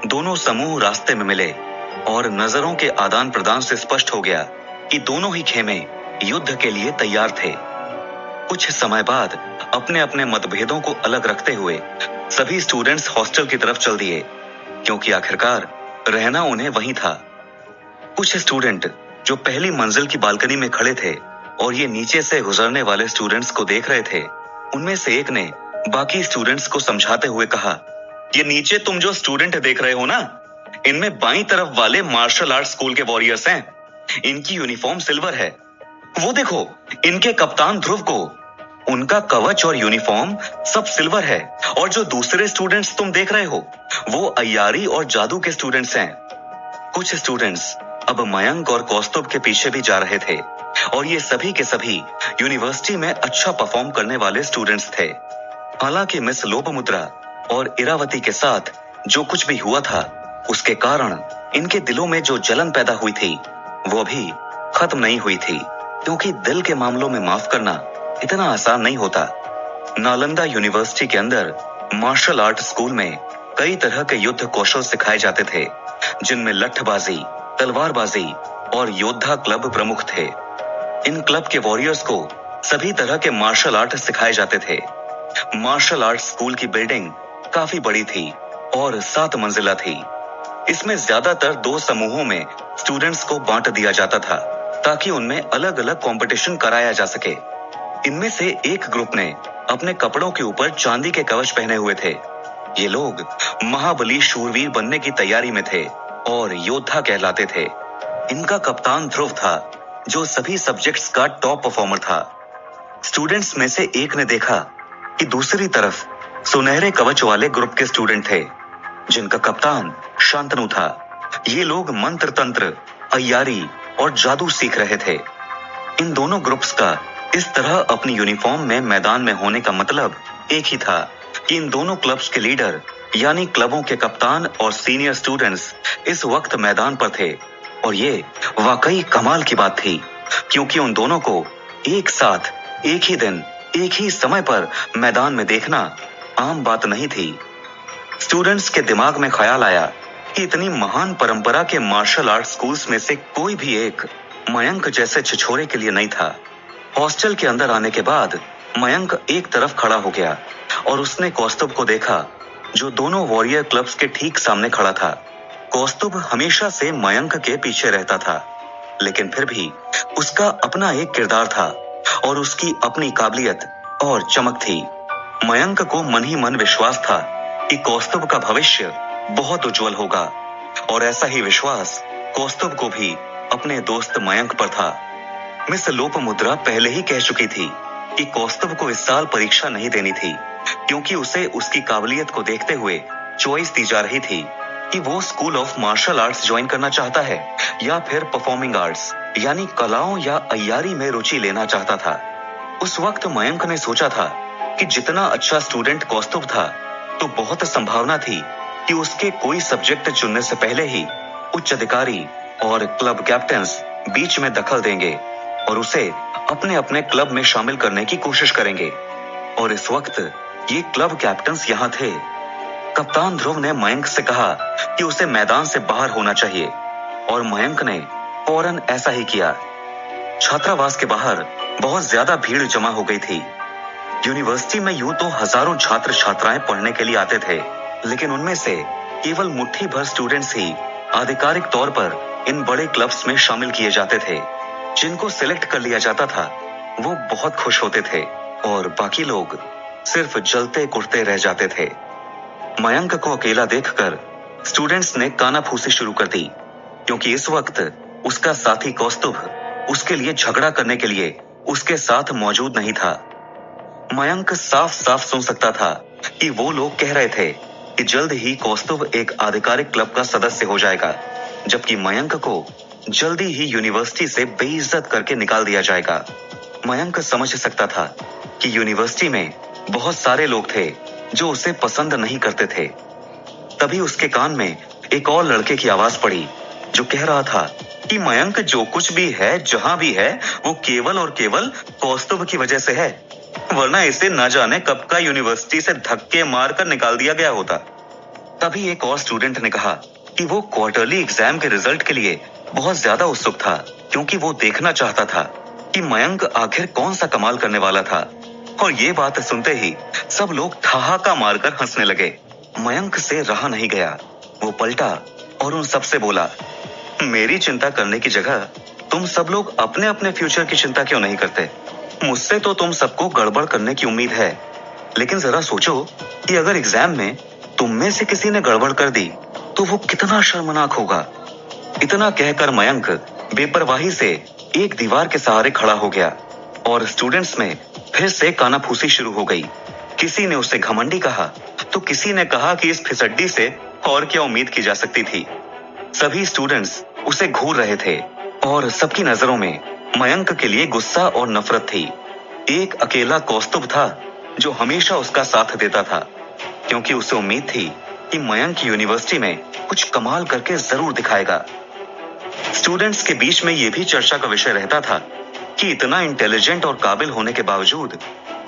दोनों समूह रास्ते में मिले और नजरों के आदान प्रदान से स्पष्ट हो गया कि दोनों ही खेमे युद्ध के लिए तैयार थे। कुछ समय बाद अपने अपने मतभेदों को अलग रखते हुए सभी स्टूडेंट्स हॉस्टल की तरफ चल दिए, क्योंकि आखिरकार रहना उन्हें वहीं था। कुछ स्टूडेंट जो पहली मंजिल की बालकनी में खड़े थे और ये नीचे से गुजरने वाले स्टूडेंट्स को देख रहे थे, उनमें से एक ने बाकी स्टूडेंट्स को समझाते हुए कहा, ये नीचे तुम जो स्टूडेंट देख रहे हो ना, इनमें बाईं तरफ वाले मार्शल आर्ट स्कूल के वॉरियर्स हैं। इनकी यूनिफॉर्म सिल्वर है। वो देखो, इनके कप्तान ध्रुव को, उनका कवच और यूनिफॉर्म सब सिल्वर है। और जो दूसरे स्टूडेंट्स तुम देख रहे हो, वो अय्यारी और जादू के स्टूडेंट्स हैं। कुछ स्टूडेंट्स अब मयंक और कौस्तुभ के पीछे भी जा रहे थे, और ये सभी के सभी यूनिवर्सिटी में अच्छा परफॉर्म करने वाले स्टूडेंट्स थे। हालांकि मिस लोपामुद्रा और इरावती के साथ जो कुछ भी हुआ था, उसके कारण इनके दिलों में जो जलन पैदा हुई थी, वो अभी खत्म नहीं हुई थी, क्योंकि दिल के मामलों में माफ करना इतना आसान नहीं होता। नालंदा यूनिवर्सिटी के अंदर मार्शल आर्ट स्कूल में कई तरह के युद्ध कौशल सिखाए जाते थे, जिनमें लठबाजी, तलवारबाजी और योद्धा क्लब प्रमुख थे। इन क्लब के वॉरियर्स को सभी तरह के मार्शल आर्ट सिखाए जाते थे। मार्शल आर्ट स्कूल की बिल्डिंग काफी बड़ी थी और 7 मंजिला थी। इसमें ज्यादातर 2 समूहों में स्टूडेंट्स को बांट दिया जाता था, ताकि उनमें अलग अलग कंपटीशन कराया जा सके। इनमें से एक ग्रुप ने अपने कपड़ों के ऊपर चांदी के कवच पहने हुए थे। ये लोग महाबली शूरवीर बनने की तैयारी में थे और योद्धा कहलाते थे। इनका कप्तान ध्रुव था, जो सभी सब्जेक्ट्स का टॉप परफॉर्मर था। स्टूडेंट्स में से एक ने देखा कि दूसरी तरफ सुनहरे कवच वाले ग्रुप के स्टूडेंट थे, जिनका कप्तान शांतनु था। ये लोग मंत्र तंत्र अय्यारी और जादू सीख रहे थे। इन दोनों ग्रुप्स का इस तरह अपनी यूनिफॉर्म में मैदान में होने का मतलब एक ही था कि इन दोनों क्लब्स के लीडर यानी क्लबों के कप्तान और सीनियर स्टूडेंट्स इस वक्त मैदान पर थे। और ये वाकई कमाल की बात थी, क्योंकि उन दोनों को एक साथ एक ही दिन एक ही समय पर मैदान में देखना आम बात नहीं थी। स्टूडेंट्स के दिमाग में ख्याल आया कि इतनी महान परंपरा के मार्शल आर्ट स्कूल्स में से कोई भी एक मयंक जैसे छिछोरे के लिए नहीं था। हॉस्टल के अंदर आने के बाद मयंक एक तरफ खड़ा हो गया और उसने कौस्तुभ को देखा, जो दोनों वॉरियर क्लब्स के ठीक सामने खड़ा था। कौस्तुभ हमेशा से मयंक के पीछे रहता था, लेकिन फिर भी उसका अपना एक किरदार था और उसकी अपनी काबिलियत और चमक थी। मयंक को मन ही मन विश्वास था कि कौस्तुभ का भविष्य बहुत उज्जवल होगा, और ऐसा ही विश्वास कौस्तुभ को भी अपने दोस्त मयंक पर था। मिस लोपामुद्रा पहले ही कह चुकी थी कि कौस्तुभ को इस साल परीक्षा नहीं देनी थी, क्योंकि उसे उसकी काबिलियत को देखते हुए चॉइस दी जा रही थी कि वो school of martial arts join करना चाहता है या फिर परफॉर्मिंग आर्ट्स यानी कलाओं या अय्यारी में रुचि लेना चाहता था। उस वक्त मयंक ने सोचा था कि जितना अच्छा स्टूडेंट कौस्तुभ था, तो बहुत संभावना थी कि उसके कोई सब्जेक्ट चुनने से पहले ही उच्च अधिकारी और क्लब कैप्टन्स बीच में दखल देंगे और उसे अपने अपने क्लब में शामिल करने की कोशिश करेंगे। और इस वक्त ये क्लब कैप्टन्स यहाँ थे। कप्तान ध्रुव ने मयंक से कहा कि उसे मैदान से बाहर होना चाहिए, और मयंक ने फौरन ऐसा ही किया। छात्रावास के बाहर बहुत ज्यादा भीड़ जमा हो गई थी। यूनिवर्सिटी में यूं तो हजारों छात्र छात्राएं पढ़ने के लिए आते थे, लेकिन उनमें से केवल मुट्ठी भर स्टूडेंट्स ही आधिकारिक तौर पर इन बड़े क्लब्स में शामिल किए जाते थे। जिनको सिलेक्ट कर लिया जाता था वो बहुत खुश होते थे, और बाकी लोग सिर्फ जलते कुटते रह जाते थे। मयंक को अकेला देखकर स्टूडेंट्स ने कानाफूसी शुरू कर दी, क्योंकि इस वक्त उसका साथी कौस्तुभ उसके लिए झगड़ा करने के लिए उसके साथ मौजूद नहीं था। मयंक साफ साफ सुन सकता था कि वो लोग कह रहे थे कि जल्द ही कौस्तुभ एक आधिकारिक क्लब का सदस्य हो जाएगा, जबकि मयंक को जल्दी ही यूनिवर्सिटी से बेइज्जत करके निकाल दिया जाएगा। मयंक समझ सकता था कि यूनिवर्सिटी में बहुत सारे लोग थे जो उसे पसंद नहीं करते थे। तभी उसके कान में एक और लड़के की आवाज पड़ी, जो कह रहा था कि मयंक जो कुछ भी है, जहां भी है, वो केवल और केवल कौस्तुभ की वजह से है, वरना इसे न जाने कब का यूनिवर्सिटी से धक्के मारकर निकाल दिया गया होता। तभी एक और स्टूडेंट ने कहा कि वो क्वार्टरली एग्जाम के रिजल्ट के लिए बहुत ज्यादा उत्सुक था, क्योंकि वो देखना चाहता था कि मयंक आखिर कौन सा कमाल करने वाला था। और ये बात सुनते ही सब लोग ठहाका मारकर हंसने लगे। मयंक से रहा नहीं गया। वो पलटा और उन सबसे बोला, मेरी चिंता करने की जगह तुम सब लोग अपने अपने फ्यूचर की चिंता क्यों नहीं करते? मुझसे तो तुम सबको गड़बड़ करने की उम्मीद है, लेकिन जरा सोचो कि अगर एग्जाम में तुम में से किसी ने गड़बड़ कर दी तो वो कितना शर्मनाक होगा। इतना कहकर मयंक बेपरवाही से एक दीवार के सहारे खड़ा हो गया, और स्टूडेंट्स में फिर से कानाफूसी शुरू हो गई। किसी ने उसे घमंडी कहा, तो किसी ने कहा कि इस फिसड्डी से और क्या उम्मीद की जा सकती थी। सभी स्टूडेंट्स उसे घूर रहे थे, और सबकी नजरों में मयंक के लिए गुस्सा और नफरत थी। एक अकेला कौस्तुभ था जो हमेशा उसका साथ देता था, क्योंकि उसे उम्मीद थी कि मयंक यूनिवर्सिटी में कुछ कमाल करके जरूर दिखाएगा। स्टूडेंट्स के बीच में यह भी चर्चा का विषय रहता था कि इतना इंटेलिजेंट और काबिल होने के बावजूद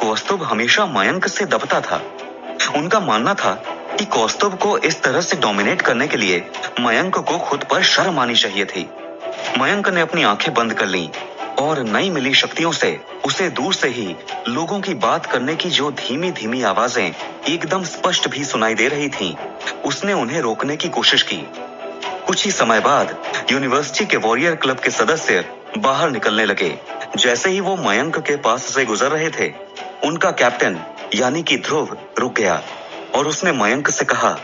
कौस्तुभ हमेशा मयंक से दबता था। उनका मानना था कि कौस्तुभ को इस तरह से डोमिनेट करने के लिए मयंक को खुद पर शर्म आनी चाहिए थी। मयंक ने अपनी आंखें बंद कर लीं, और नई मिली शक्तियों से उसे दूर से ही लोगों की बात करने की जो धीमी धीमी आवाजें एकदम स्पष्ट भी सुनाई दे रही थीं, उसने उन्हें रोकने की कोशिश की। कुछ ही समय बाद यूनिवर्सिटी के वॉरियर क्लब के सदस्य बाहर निकलने लगे। जैसे ही वो मयंक के पास से गुजर रहे थे, उनका कैप्टन यानी कि ध्रुव रुक गया, और उसने मयंक से कहा,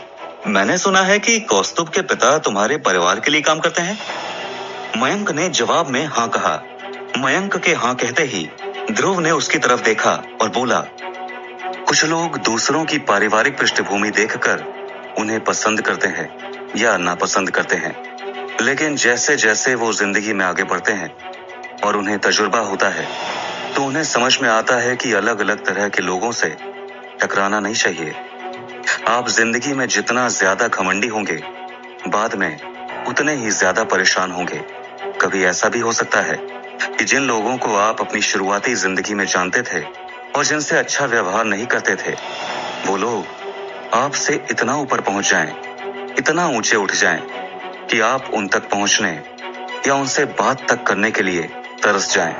मैंने सुना है कि कौस्तुभ के पिता तुम्हारे परिवार के लिए काम करते हैं। मयंक ने जवाब में हाँ कहा। मयंक के हाँ कहते ही ध्रुव ने उसकी तरफ देखा और बोला, कुछ लोग दूसरों की पारिवारिक पृष्ठभूमि देखकर उन्हें पसंद करते हैं या नापसंद करते हैं, लेकिन जैसे जैसे वो जिंदगी में आगे बढ़ते हैं और उन्हें तजुर्बा होता है, तो उन्हें समझ में आता है कि अलग अलग तरह के लोगों से टकराना नहीं चाहिए। आप जिंदगी में जितना ज्यादा घमंडी होंगे, बाद में उतने ही ज्यादा परेशान होंगे। कभी ऐसा भी हो सकता है कि जिन लोगों को आप अपनी शुरुआती जिंदगी में जानते थे और जिनसे अच्छा व्यवहार नहीं करते थे, वो लोग आपसे इतना ऊपर पहुंच जाएं, इतना ऊंचे उठ जाएं कि आप उन तक पहुंचने या उनसे बात तक करने के लिए तरस जाएं।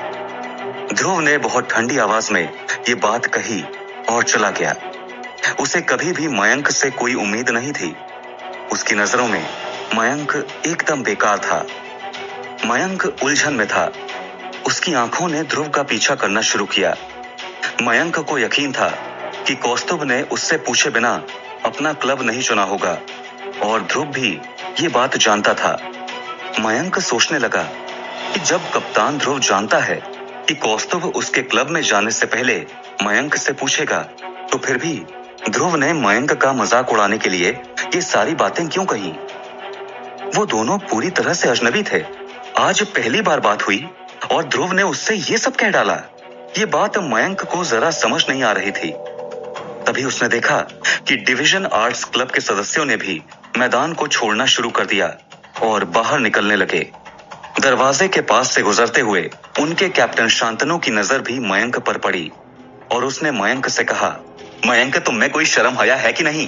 ध्रुव ने बहुत ठंडी आवाज में ये बात कही और चला गया। उसे कभी भी मयंक से कोई उम्मीद नहीं थी। उसकी नजरों में मयंक एकदम बेकार था। मयंक उलझन में था। उसकी आंखों ने ध्रुव का पीछा करना शुरू किया। मयंक को यकीन था कि कौस्तुभ ने उससे पूछे बिना अपना क्लब नहीं चुना होगा और ध्रुव भी ये बात जानता था। मयंक सोचने लगा कि जब कप्तान ध्रुव जानता है कि कौस्तुभ उसके क्लब में जाने से पहले मयंक से पूछेगा, तो फिर भी ध्रुव ने मयंक का मजाक उड़ाने के लिए ये सारी बातें क्यों कही? वो दोनों पूरी तरह से अजनबी थे। आज पहली बार बात हुई और ध्रुव ने उससे ये सब कह डाला। ये बात मयंक को जरा समझ नहीं आ रही थी। तभी उसने देखा कि डिवीजन आर्ट्स क्लब के सदस्यों ने भी मैदान को छोड़ना शुरू कर दिया और बाहर निकलने लगे। दरवाजे के पास से गुजरते हुए उनके कैप्टन शांतनु की नजर भी मयंक पर पड़ी और उसने मयंक से कहा, मयंक, तुम में कोई शर्म हया है कि नहीं?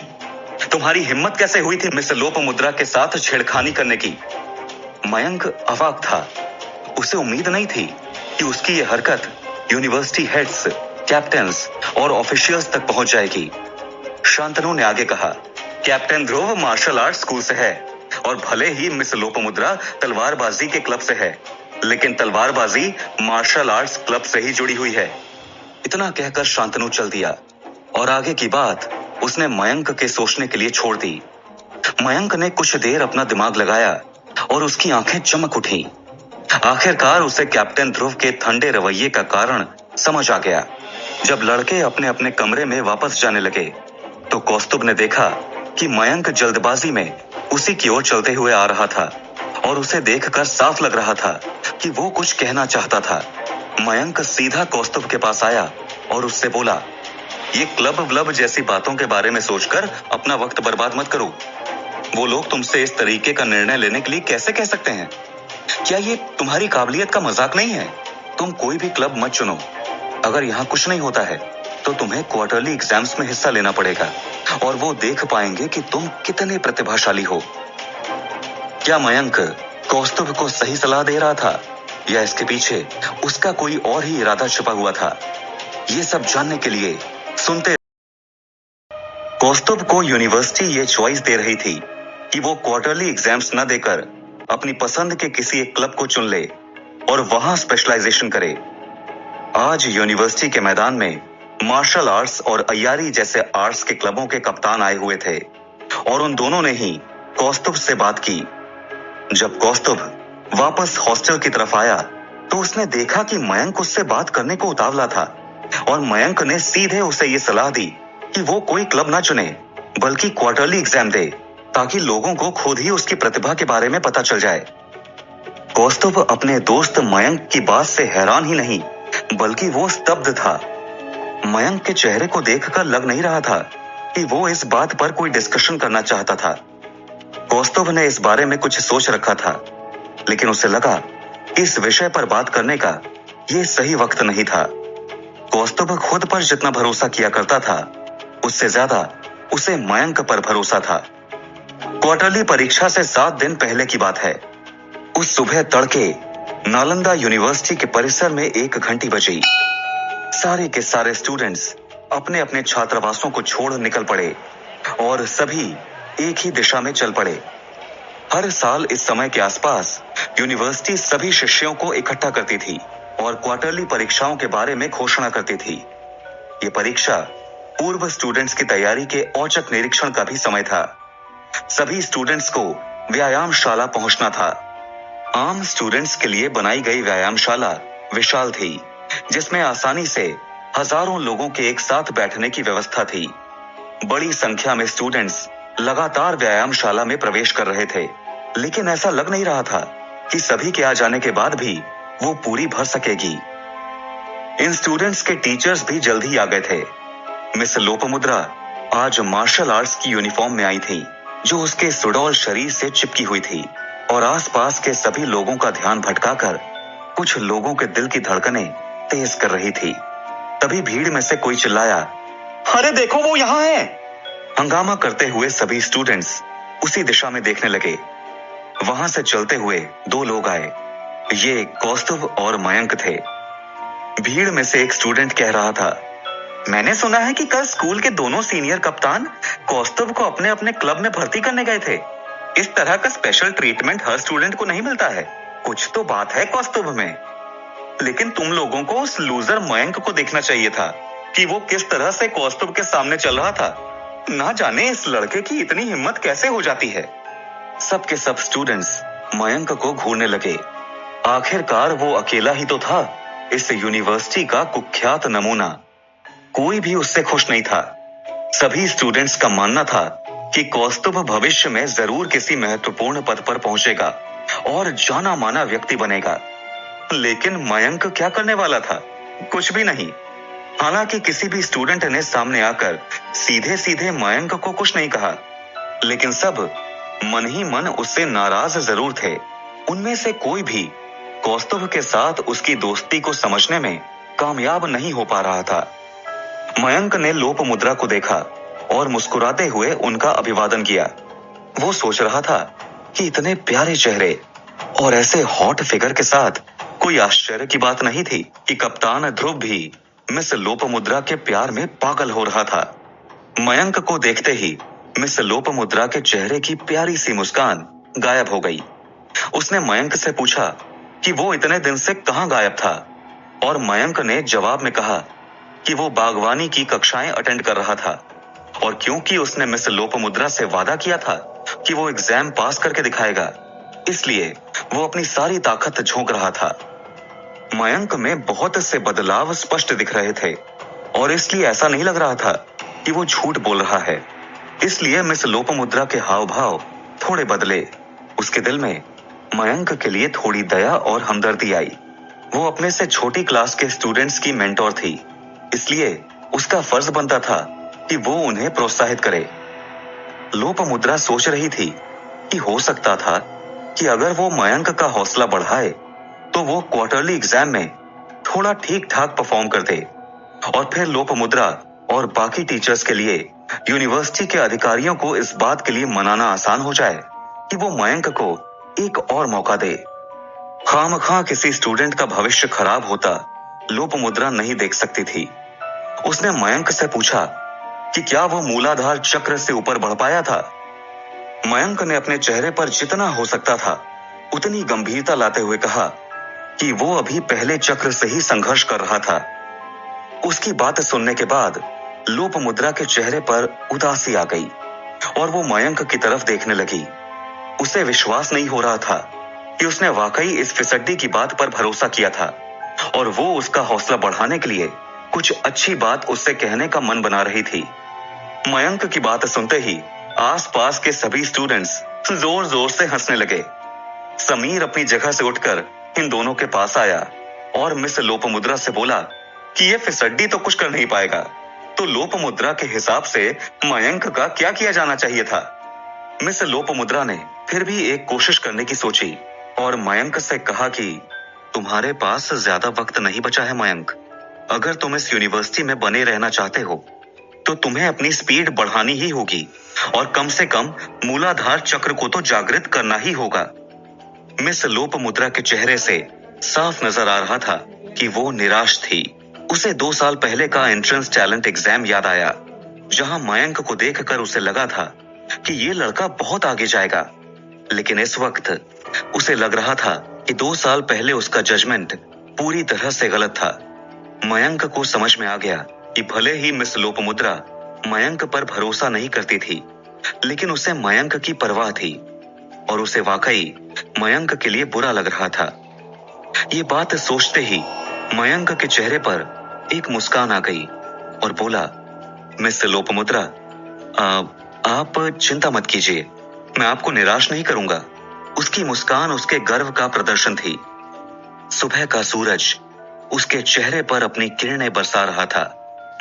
तुम्हारी हिम्मत कैसे हुई थी मिस लोपामुद्रा के साथ छेड़खानी करने की? मयंक अवाक था। उसे उम्मीद नहीं थी कि उसकी ये हरकत यूनिवर्सिटी हेड्स, कैप्टन्स और ऑफिशियल्स तक पहुंच जाएगी। शांतनु ने आगे कहा, कैप्टन ध्रुव मार्शल आर्ट स्कूल से है और भले ही मिस लोपामुद्रा तलवारबाजी के क्लब से है, लेकिन तलवारबाजी मार्शल आर्ट्स क्लब से ही जुड़ी हुई है। इतना कहकर शांतनु चल दिया और आगे की बात उसने मयंक के सोचने के लिए छोड़ दी। मयंक ने कुछ देर अपना दिमाग लगाया और उसकी आंखें चमक उठी। आखिरकार उसे कैप्टन ध्रुव के ठंडे रवैये का कारण समझ आ गया। जब लड़के अपने अपने कमरे में वापस जाने लगे, तो कौस्तुभ ने देखा कि मयंक जल्दबाजी में उसी की ओर चलते हुए आ रहा था और उसे देखकर साफ लग रहा था कि वो कुछ कहना चाहता था। मयंक सीधा कौस्तुभ के पास आया और उससे बोला, ये क्लब व्लब जैसी बातों के बारे में सोचकर अपना वक्त बर्बाद मत करो। वो लोग तुमसे इस तरीके का निर्णय लेने के लिए कैसे कह सकते हैं? क्या ये तुम्हारी काबिलियत का मजाक नहीं है? तुम कोई भी क्लब मत चुनो। अगर यहाँ कुछ नहीं होता है तो तुम्हें क्वार्टरली एग्जाम्स में हिस्सा लेना पड़ेगा और वो देख पाएंगे कि तुम कितने प्रतिभाशाली हो। क्या मयंक कौस्तुभ को सही सलाह दे रहा था या इसके पीछे उसका कोई और ही इरादा छिपा हुआ था? ये सब जानने के लिए सुनते। कौस्तुभ को यूनिवर्सिटी ये चॉइस दे रही थी कि वो क्वार्टरली एग्जाम्स न देकर अपनी पसंद के किसी एक क्लब को चुन ले और वहां स्पेशलाइजेशन करे। आज यूनिवर्सिटी के मैदान में मार्शल आर्ट्स और अय्यारी जैसे आर्ट्स के क्लबों के कप्तान आए हुए थे और उन दोनों ने ही कौस्तुभ से बात की। जब कौस्तुभ वापस हॉस्टल की तरफ आया तो उसने देखा कि मयंक उससे बात करने को उतावला था और मयंक ने सीधे उसे ये सलाह दी कि वो कोई क्लब ना चुने बल्कि क्वार्टरली एग्जाम दे, ताकि लोगों को खुद ही उसकी प्रतिभा के बारे में पता चल जाए। कौस्तुभ अपने दोस्त मयंक की बात से हैरान ही नहीं बल्कि वो स्तब्ध था। मयंक के चेहरे को देखकर लग नहीं रहा था कि वो इस बात पर कोई डिस्कशन करना चाहता था। कौस्तुभ ने इस बारे में कुछ सोच रखा था, लेकिन उसे लगा इस विषय पर बात करने का ये सही वक्त नहीं था। कौस्तुभ खुद पर जितना भरोसा किया करता था, उससे ज्यादा उसे मयंक पर भरोसा था। क्वार्टरली परीक्षा से 7 दिन पहले की बात है। उस सुबह तड़के नालंदा यूनिवर्सिटी के परिसर में 1 घंटी बजी। सारे के सारे स्टूडेंट्स अपने अपने छात्रावासों को छोड़ निकल पड़े और सभी एक ही दिशा में चल पड़े। हर साल इस समय के आसपास यूनिवर्सिटी सभी शिष्यों को इकट्ठा करती थी और क्वार्टरली परीक्षाओं के बारे में घोषणा करती थी। ये परीक्षा पूर्व स्टूडेंट्स की तैयारी के औचक निरीक्षण का भी समय था। सभी स्टूडेंट्स को व्यायामशाला पहुंचना था। आम स्टूडेंट्स के लिए बनाई गई व्यायामशाला विशाल थी, जिसमें आसानी से हजारों लोगों के एक साथ बैठने की व्यवस्था थी। बड़ी संख्या में स्टूडेंट्स लगातार व्यायामशाला में प्रवेश कर रहे थे लेकिन ऐसा लग नहीं रहा था कि सभी के आ जाने के बाद भी वो पूरी भर सकेगी। इन स्टूडेंट्स के टीचर्स भी जल्द ही आ गए थे। मिस लोपामुद्रा आज मार्शल आर्ट्स की यूनिफॉर्म में आई थी, जो उसके सुडौल शरीर से चिपकी हुई थी और आसपास के सभी लोगों का ध्यान भटकाकर कुछ लोगों के दिल की धड़कनें तेज कर रही थी। तभी भीड़ में से कोई चिल्लाया, अरे देखो वो यहाँ है। हंगामा करते हुए सभी स्टूडेंट्स उसी दिशा में देखने लगे। वहां से चलते हुए दो लोग आए। ये कौस्तुभ और मयंक थे। भीड़ में से एक स्टूडेंट कह रहा था, मैंने सुना है कि कल स्कूल के दोनों सीनियर कप्तान कौस्तुभ को अपने अपने क्लब में भर्ती करने गए थे। इस तरह का स्पेशल ट्रीटमेंट हर स्टूडेंट को नहीं मिलता है। कुछ तो बात है कौस्तुभ में। लेकिन तुम लोगों को उस लूजर मयंक को देखना चाहिए था कि वो किस तरह से कौस्तुभ के सामने चल रहा था। ना जाने इस लड़के की इतनी हिम्मत कैसे हो जाती है। सब के सब स्टूडेंट्स मयंक को घूरने लगे। आखिरकार वो अकेला ही तो था, इस यूनिवर्सिटी का कुख्यात नमूना। कोई भी उससे खुश नहीं था। सभी स्टूडेंट्स का मानना था कि कौस्तुभ भविष्य में जरूर किसी महत्वपूर्ण पद पर पहुंचेगा और जाना माना व्यक्ति बनेगा। लेकिन मयंक क्या करने वाला था? कुछ भी नहीं। हालांकि किसी भी स्टूडेंट ने सामने आकर सीधे सीधे मयंक को कुछ नहीं कहा, लेकिन सब मन ही मन उससे नाराज जरूर थे। उनमें से कोई भी कौस्तुभ के साथ उसकी दोस्ती को समझने में कामयाब नहीं हो पा रहा था। मयंक ने लोपामुद्रा को देखा और मुस्कुराते हुए उनका अभिवादन किया। वो सोच रहा था कि इतने प्यारे चेहरे और ऐसे हॉट फिगर के साथ कोई आश्चर्य की बात नहीं थी कि कप्तान ध्रुव भी मिस लोपामुद्रा के प्यार में पागल हो रहा था। मयंक को देखते ही मिस लोपामुद्रा के चेहरे की प्यारी सी मुस्कान गायब हो गई। उसने मयंक से पूछा कि वो इतने दिन से कहां गायब था, और मयंक ने जवाब में कहा कि वो बागवानी की कक्षाएं अटेंड कर रहा था, और क्योंकि उसने मिस लोपामुद्रा से वादा किया था कि वो एग्जाम पास करके दिखाएगा, इसलिए वो अपनी सारी ताकत झोंक रहा था। मयंक में बहुत से बदलाव स्पष्ट दिख रहे थे और इसलिए ऐसा नहीं लग रहा था कि वो झूठ बोल रहा है। इसलिए मिस लोपामुद्रा के हाव भाव थोड़े बदले। उसके दिल में मयंक के लिए थोड़ी दया और हमदर्दी आई। वो अपने से छोटी क्लास के स्टूडेंट्स की मेंटोर थी, इसलिए उसका फर्ज बनता था कि वो उन्हें प्रोत्साहित करे। लोपामुद्रा सोच रही थी कि हो सकता था कि अगर वो मयंक का हौसला बढ़ाए तो वो क्वार्टरली एग्जाम में थोड़ा ठीक ठाक परफॉर्म कर दे, और फिर लोपामुद्रा और बाकी टीचर्स के लिए यूनिवर्सिटी के अधिकारियों को इस बात के लिए मनाना आसान हो जाए कि वो मयंक को एक और मौका दे। खामखा किसी स्टूडेंट का भविष्य खराब होता लोपामुद्रा नहीं देख सकती थी। उसने मयंक से पूछा कि क्या वो मूलाधार चक्र से ऊपर बढ़ पाया था। मयंक ने अपने चेहरे पर जितना हो सकता था उतनी गंभीरता लाते हुए कहा कि वो अभी पहले चक्र से ही संघर्ष कर रहा था। उसकी बात सुनने के बाद लोपामुद्रा के चेहरे पर उदासी आ गई और वो मयंक की तरफ देखने लगी। उसे विश्वास नहीं हो रहा था कि उसने वाकई इस फिसड्डी की बात पर भरोसा किया था, और वो उसका हौसला बढ़ाने के लिए कुछ अच्छी बात उससे कहने का मन बना रही थी। मयंक की बात सुनते ही आसपास के सभी स्टूडेंट्स जोर जोर से हंसने लगे। समीर अपनी जगह से उठकर इन दोनों के पास आया और मिस लोपामुद्रा से बोला कि ये फिसड्डी तो कुछ कर नहीं पाएगा, तो लोपामुद्रा के हिसाब से मयंक का क्या किया जाना चाहिए था। मिस लोपामुद्रा ने फिर भी एक कोशिश करने की सोची और मयंक से कहा कि तुम्हारे पास ज्यादा वक्त नहीं बचा है मयंक। अगर तुम इस यूनिवर्सिटी में बने रहना चाहते हो तो तुम्हें अपनी स्पीड बढ़ानी ही होगी और कम से कम मूलाधार चक्र को तो जागृत करना ही होगा। मिस लोपामुद्रा के चेहरे से साफ नजर आ रहा था कि वो निराश थी। उसे 2 साल पहले का एंट्रेंस टैलेंट एग्जाम याद आया, जहां मयंक को देखकर उसे लगा था कि ये लड़का बहुत आगे जाएगा। लेकिन इस वक्त उसे लग रहा था कि 2 साल पहले उसका जजमेंट पूरी तरह से गलत था। मयंक को समझ में आ गया कि भले ही मिस लोपामुद्रा मयंक पर भरोसा नहीं करती थी, लेकिन उसे मयंक की परवाह थी और उसे वाकई मयंक के लिए बुरा लग रहा था। ये बात सोचते ही मयंक के चेहरे पर एक मुस्कान आ गई और बोला, मिस लोपामुद्रा, आप चिंता मत कीजिए, मैं आपको निराश नहीं करूंगा। उसकी मुस्कान उसके गर्व का प्रदर्शन थी। सुबह का सूरज उसके चेहरे पर अपनी किरणें बरसा रहा था।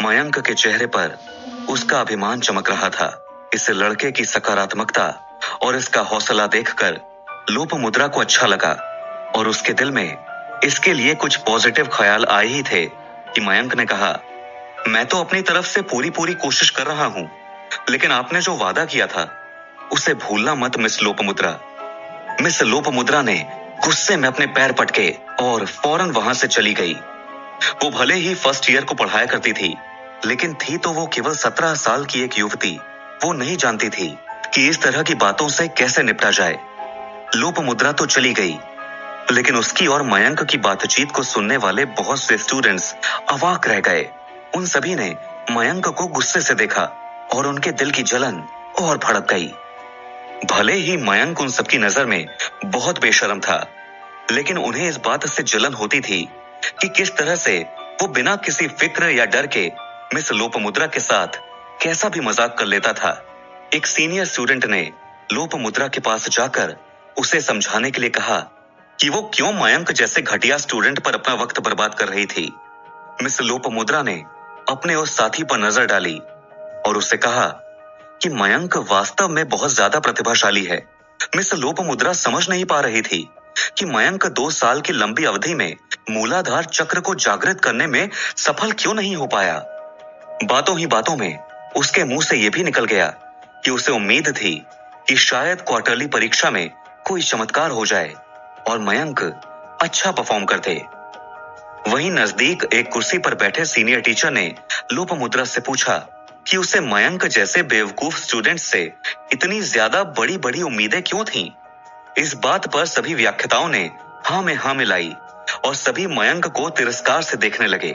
मयंक के चेहरे पर उसका अभिमान चमक रहा था। इस लड़के की सकारात्मकता और इसका हौसला देखकर लोपामुद्रा को अच्छा लगा और उसके दिल में इसके लिए कुछ पॉजिटिव ख्याल आए ही थे कि मयंक ने कहा, मैं तो अपनी तरफ से पूरी कोशिश कर रहा हूं, लेकिन आपने जो वादा किया था उसे भूलना मत मिस लोपामुद्रा। मिस लोपामुद्रा ने गुस्से में अपने पैर पटके और फौरन वहां से चली गई। वो भले ही फर्स्ट ईयर को पढ़ाया करती थी, लेकिन थी तो वो केवल 17 साल की एक युवती। वो नहीं जानती थी कि इस तरह की बातों से कैसे निपटा जाए। लोपामुद्रा तो चली गई, लेकिन उसकी और मयंक की बातचीत को सुनने वाले बहुत से स्टूडेंट्स अवाक रह गए। उन सभी ने मयंक को गुस्से से देखा और उनके दिल की जलन और भड़क गई। भले ही मयंक उन सबकी नजर में बहुत बेशर्म था, लेकिन उन्हें इस बात से जलन होती थी कि किस तरह से वो बिना किसी फिक्र या डर के मिस लोपामुद्रा के साथ कैसा भी मजाक कर लेता था। एक सीनियर स्टूडेंट ने लोपामुद्रा के पास जाकर उसे समझाने के लिए कहा कि वो क्यों मयंक जैसे घटिया स्टूडेंट पर अपना वक्त बर्बाद कर रही थी। मिस लोपामुद्रा ने अपने उस साथी पर नजर डाली और उससे कहा कि मयंक वास्तव में बहुत ज्यादा प्रतिभाशाली है। मिस लोपामुद्रा समझ नहीं पा रही थी कि मयंक 2 साल की लंबी अवधि में मूलाधार चक्र को जागृत करने में सफल क्यों नहीं हो पाया। बातों ही बातों में उसके मुंह से यह भी निकल गया कि उसे उम्मीद थी कि शायद क्वार्टरली परीक्षा में कोई चमत्कार हो जाए और मयंक अच्छा परफॉर्म कर दे। वहीं नजदीक एक कुर्सी पर बैठे सीनियर टीचर ने लोपामुद्रा से पूछा कि उसे मयंक जैसे बेवकूफ स्टूडेंट से इतनी ज्यादा बड़ी उम्मीदें क्यों थीं। इस बात पर सभी व्याख्याताओं ने हाँ में हाँ मिलाई और सभी मयंक को तिरस्कार से देखने लगे।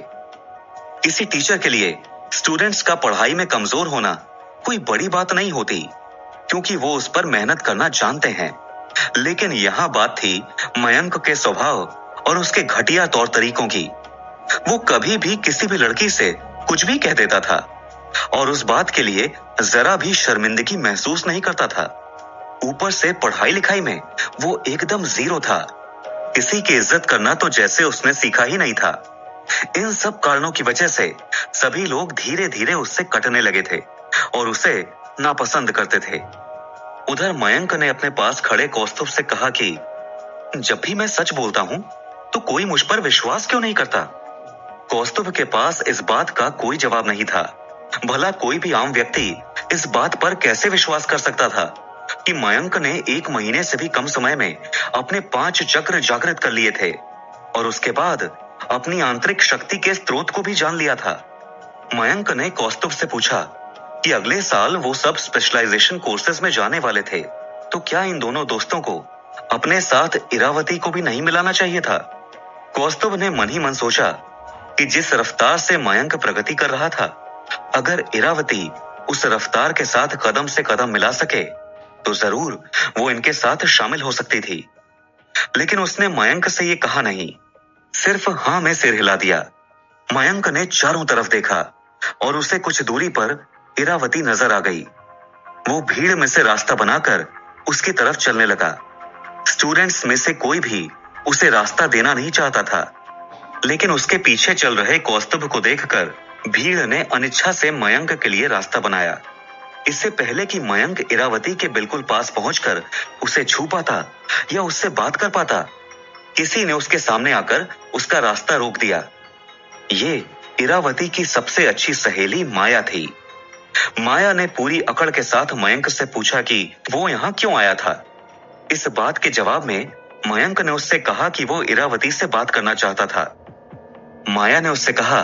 किसी टीचर के लिए स्टूडेंट्स का पढ़ाई में कमजोर होना कोई बड़ी बात नहीं होती, क्योंकि वो उस पर मेहनत करना जानते हैं। लेकिन यहां बात थी मयंक के स्वभाव और उसके घटिया तौर तरीकों की। वो कभी भी किसी भी लड़की से कुछ भी कह देता था और उस बात के लिए जरा भी शर्मिंदगी महसूस नहीं करता था। ऊपर से पढ़ाई लिखाई में वो एकदम जीरो था। किसी की इज्जत करना तो जैसे उसने सीखा ही नहीं था। इन सब कारणों की वजह से सभी लोग धीरे धीरे उससे कटने लगे थे और उसे नापसंद करते थे। उधर मयंक ने अपने पास खड़े कौस्तुभ से कहा कि जब भी मैं सच बोलता हूं तो कोई मुझ पर विश्वास क्यों नहीं करता। कौस्तुभ के पास इस बात का कोई जवाब नहीं था। भला कोई भी आम व्यक्ति इस बात पर कैसे विश्वास कर सकता था कि मयंक ने 1 महीने से भी कम समय में अपने 5 चक्र जागृत कर लिए थे और उसके बाद अपनी आंतरिक शक्ति के स्रोत को भी जान लिया था। मयंक ने कौस्तुभ से पूछा कि अगले साल वो सब स्पेशलाइजेशन कोर्सेज में जाने वाले थे, तो क्या इन दोनों दोस्तों को अपने साथ इरावती को भी नहीं मिलाना चाहिए था। कौस्तुभ ने मन ही मन सोचा कि जिस रफ्तार से मयंक प्रगति कर रहा था, अगर इरावती उस रफ्तार के साथ कदम से कदम मिला सके तो जरूर वो इनके साथ शामिल हो सकती थी। लेकिन उसने मयंक से ये कहा नहीं, सिर्फ हाँ में सिर हिला दिया। मयंक ने चारों तरफ देखा और उसे कुछ दूरी पर इरावती नजर आ गई। वो भीड़ में से रास्ता बनाकर उसकी तरफ चलने लगा। स्टूडेंट्स में से कोई भी उसे रास्ता देना नहीं चाहता था, लेकिन उसके पीछे चल रहे कौस्तुभ को देखकर भीड़ ने अनिच्छा से मयंक के लिए रास्ता बनाया। इससे पहले कि मयंक इरावती के बिल्कुल पास पहुंचकर उसे छू पाता या उससे बात कर पाता, किसी ने उसके सामने आकर उसका रास्ता रोक दिया। ये इरावती की सबसे अच्छी सहेली माया थी। माया ने पूरी अकड़ के साथ मयंक से पूछा कि वो यहाँ क्यों आया था। इस बात के जवाब में मयंक ने उससे कहा कि वो इरावती से बात करना चाहता था। माया ने उससे कहा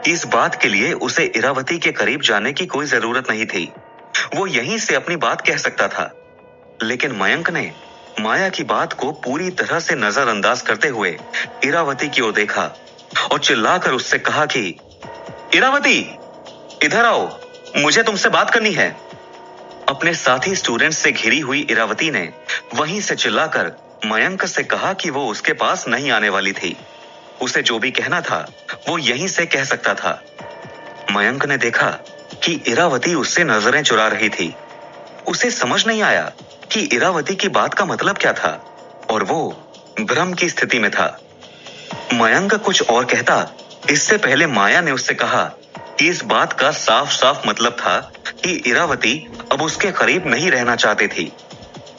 कि इस बात के लिए उसे इरावती के करीब जाने की कोई जरूरत नहीं थी, वो यहीं से अपनी बात कह सकता था। लेकिन मयंक ने माया की बात को पूरी तरह से नजरअंदाज करते हुए इरावती की ओर देखा और चिल्लाकर उससे कहा कि इरावती, इधर आओ, मुझे तुमसे बात करनी है। अपने साथी स्टूडेंट से घिरी हुई इरावती ने वहीं से चिल्लाकर मयंक से कहा कि वो उसके पास नहीं आने वाली थी। उसे जो भी कहना था वो यहीं से कह सकता था। मयंक ने देखा कि इरावती उससे नजरें चुरा रही थी। उसे समझ नहीं आया कि इरावती की बात का मतलब क्या था और वो भ्रम की स्थिति में था। मयंक कुछ और कहता, इससे पहले माया ने उससे कहा कि इस बात का साफ साफ मतलब था कि इरावती अब उसके करीब नहीं रहना चाहती थी।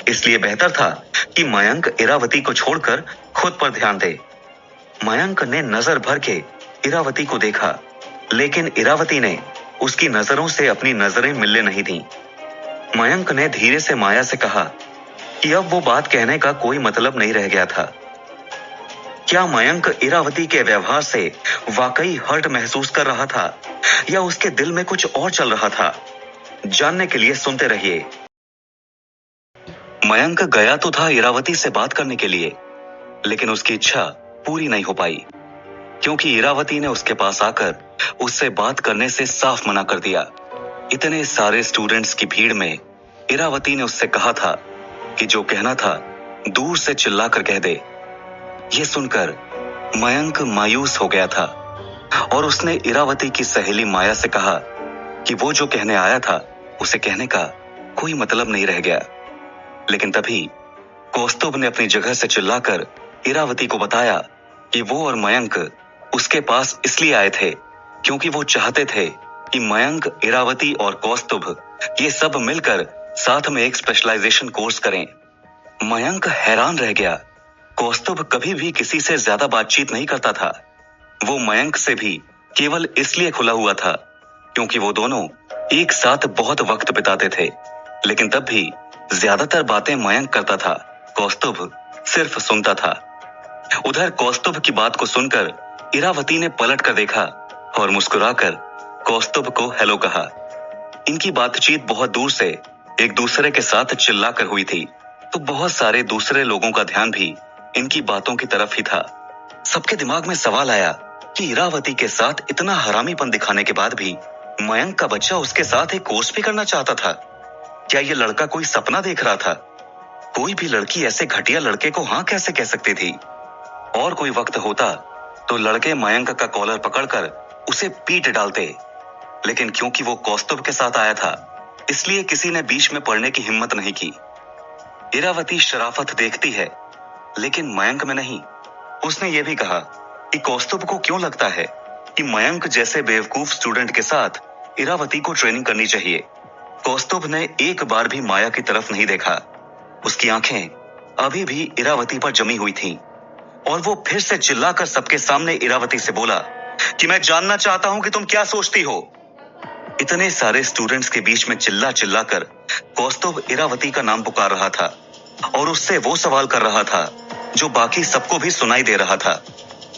इसलिए बेहतर था कि मयंक इरावती को छोड़कर खुद पर ध्यान दे। मयंक ने नजर भर के इरावती को देखा, लेकिन इरावती ने उसकी नजरों से अपनी नजरें मिलने नहीं दी। मयंक ने धीरे से माया से कहा कि अब वो बात कहने का कोई मतलब नहीं रह गया था। क्या मयंक इरावती के व्यवहार से वाकई हर्ट महसूस कर रहा था या उसके दिल में कुछ और चल रहा था? जानने के लिए सुनते रहिए। मयंक गया तो था इरावती से बात करने के लिए, लेकिन उसकी इच्छा पूरी नहीं हो पाई, क्योंकि इरावती ने उसके पास आकर उससे बात करने से साफ मना कर दिया। इतने सारे स्टूडेंट्स की भीड़ में इरावती ने उससे कहा था कि जो कहना था दूर से चिल्लाकर कह दे। ये सुनकर मयंक मायूस हो गया था और उसने इरावती की सहेली माया से कहा कि वो जो कहने आया था उसे कहने का कोई मतलब नहीं रह गया। लेकिन तभी कौस्तुभ ने अपनी जगह से चिल्लाकर इरावती को बताया कि वो और मयंक उसके पास इसलिए आए थे क्योंकि वो चाहते थे कि मयंक, इरावती और कौस्तुभ ये सब मिलकर साथ में एक स्पेशलाइजेशन कोर्स करें। मयंक हैरान रह गया। कौस्तुभ कभी भी किसी से ज्यादा बातचीत नहीं करता था। वो मयंक से भी केवल इसलिए खुला हुआ था क्योंकि वो दोनों एक साथ बहुत वक्त बिताते थे, लेकिन तब भी ज्यादातर बातें मयंक करता था, कौस्तुभ सिर्फ सुनता था। उधर कौस्तुभ की बात को सुनकर इरावती ने पलट कर देखा और मुस्कुराकर कौस्तुभ को हेलो कहा। इनकी बातचीत बहुत दूर से एक दूसरे के साथ चिल्लाकर हुई थी, तो बहुत सारे दूसरे लोगों का ध्यान भी इनकी बातों की तरफ ही था। सबके दिमाग में सवाल आया कि इरावती के साथ इतना हरामीपन दिखाने के बाद भी मयंक का बच्चा उसके साथ एक कोर्स भी करना चाहता था। क्या ये लड़का कोई सपना देख रहा था? कोई भी लड़की ऐसे घटिया लड़के को हाँ कैसे कह सकती थी? और कोई वक्त होता तो लड़के मयंक का कॉलर पकड़कर उसे पीट डालते, लेकिन क्योंकि वो कौस्तुभ के साथ आया था इसलिए किसी ने बीच में पड़ने की हिम्मत नहीं की। इरावती शराफत देखती है, लेकिन मयंक में नहीं। उसने ये भी कहा कि कौस्तुभ को क्यों लगता है कि मयंक जैसे बेवकूफ स्टूडेंट के साथ इरावती को ट्रेनिंग करनी चाहिए। कौस्तुभ ने एक बार भी माया की तरफ नहीं देखा। उसकी आंखें अभी भी इरावती पर जमी हुई थीं और वो फिर से चिल्लाकर सबके सामने इरावती से बोला कि मैं जानना चाहता हूं कि तुम क्या सोचती हो। इतने सारे स्टूडेंट्स के बीच में चिल्ला चिल्लाकर कौस्तुभ इरावती का नाम पुकार रहा था और उससे वो सवाल कर रहा था जो बाकी सबको भी सुनाई दे रहा था।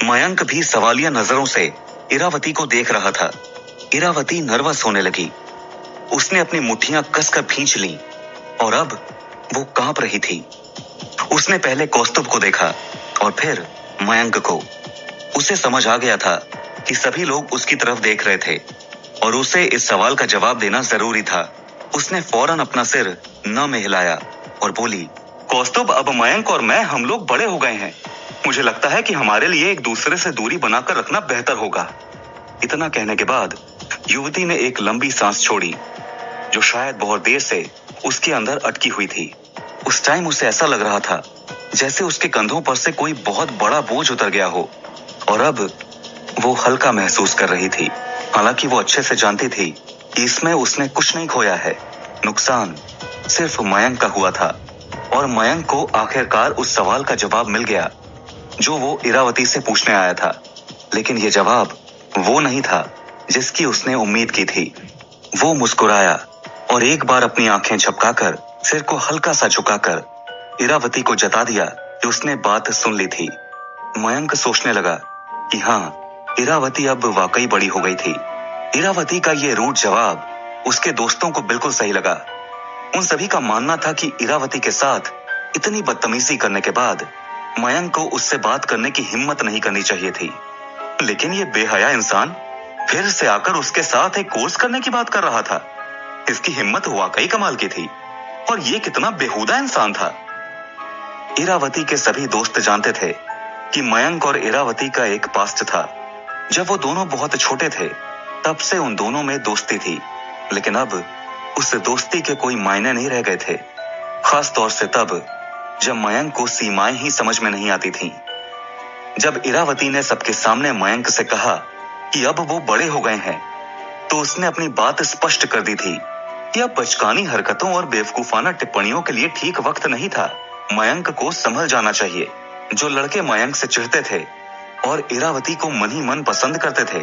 मयंक भी सवालिया नजरों से इरावती को देख रहा था। इरावती नर्वस होने लगी। उसने अपनी मुट्ठियां कसकर भींच लीं और अब वो कांप रही थी। उसने पहले कौस्तुभ को देखा और फिर मयंक को। उसे समझ आ गया था कि सभी लोग उसकी तरफ देख रहे थे और उसे इस सवाल का जवाब देना जरूरी था। उसने फौरन अपना सिर न में हिलाया और बोली, कौस्तुभ, अब मयंक और मैं हम लोग बड़े हो गए हैं। मुझे लगता है कि हमारे लिए एक दूसरे से दूरी बनाकर रखना बेहतर होगा। इतना कहने के बाद युवती ने एक लंबी सांस छोड़ी जो शायद बहुत देर से उसके अंदर अटकी हुई थी। उस टाइम उसे ऐसा लग रहा था जैसे उसके कंधों पर से कोई बहुत बड़ा बोझ उतर गया हो और अब वो हल्का महसूस कर रही थी। हालांकि वो अच्छे से जानती थी कि इसमें उसने कुछ नहीं खोया है। नुकसान सिर्फ मयंक का हुआ था और मयंक को आखिरकार उस सवाल का जवाब मिल गया जो वो इरावती से पूछने आया था। लेकिन ये जवाब वो नहीं था जिसकी उसने उम्मीद की थी। वो मुस्कुराया और एक बार अपनी आंखें झपकाकर सिर को हल्का सा झुकाकर इरावती को जता दिया कि उसने बात सुन ली थी। मयंक सोचने लगा कि हाँ, इरावती अब वाकई बड़ी हो गई थी। इरावती का ये रूड जवाब उसके दोस्तों को बिल्कुल सही लगा। उन सभी का मानना था कि इरावती के साथ इतनी बदतमीजी करने के बाद मयंक को उससे बात करने की हिम्मत नहीं करनी चाहिए थी। लेकिन ये बेहया इंसान फिर से आकर उसके साथ एक कोर्स करने की बात कर रहा था। इसकी हिम्मत वाकई कमाल की थी और ये कितना बेहुदा इंसान था। इरावती के सभी दोस्त जानते थे कि मयंक और इरावती का एक पास्ट था। जब वो दोनों बहुत छोटे थे तब से उन दोनों में दोस्ती थी, लेकिन अब उस दोस्ती के कोई मायने नहीं रह गए थे। खास तौर से तब जब मयंक को सीमाएं ही समझ में नहीं आती थीं। जब इरावती ने सबके सामने मयंक से कहा कि अब वो बड़े हो गए हैं, तो उसने अपनी बात स्पष्ट कर दी थी कि अब बचकानी हरकतों और बेवकूफाना टिप्पणियों के लिए ठीक वक्त नहीं था। मयंक को संभल जाना चाहिए। जो लड़के मयंक से चिढ़ते थे और इरावती को मन ही मन पसंद करते थे,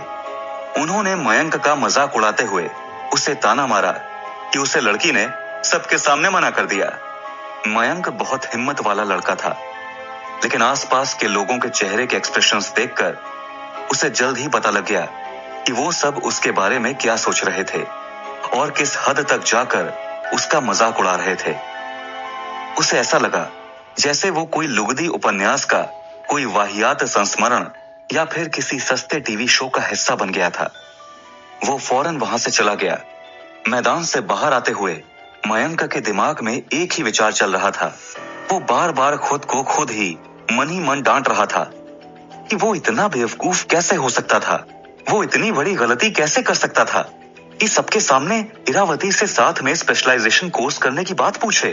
उन्होंने मयंक का मजाक उड़ाते हुए उसे ताना मारा कि उसे लड़की ने सबके सामने मना कर दिया। मयंक बहुत हिम्मत वाला लड़का था, लेकिन आसपास के लोगों के चेहरे के एक्सप्रेशंस देखकर उसे जल्द ही पता लग गया कि वो सब उसके बारे में क्या सोच रहे थे और किस हद तक जाकर उसका मजाक उड़ा रहे थे। उसे ऐसा लगा जैसे वो कोई लुगदी उपन्यास का कोई वाहियात संस्मरण या फिर किसी सस्ते टीवी शो का हिस्सा बन गया था। वो फौरन वहां से चला गया। मैदान से बाहर आते हुए मयंक के दिमाग में एक ही विचार चल रहा था। वो बार बार खुद को खुद ही मन डांट रहा था कि वो इतना बेवकूफ कैसे हो सकता था, वो इतनी बड़ी गलती कैसे कर सकता था कि सबके सामने इरावती से साथ में स्पेशलाइजेशन कोर्स करने की बात पूछे।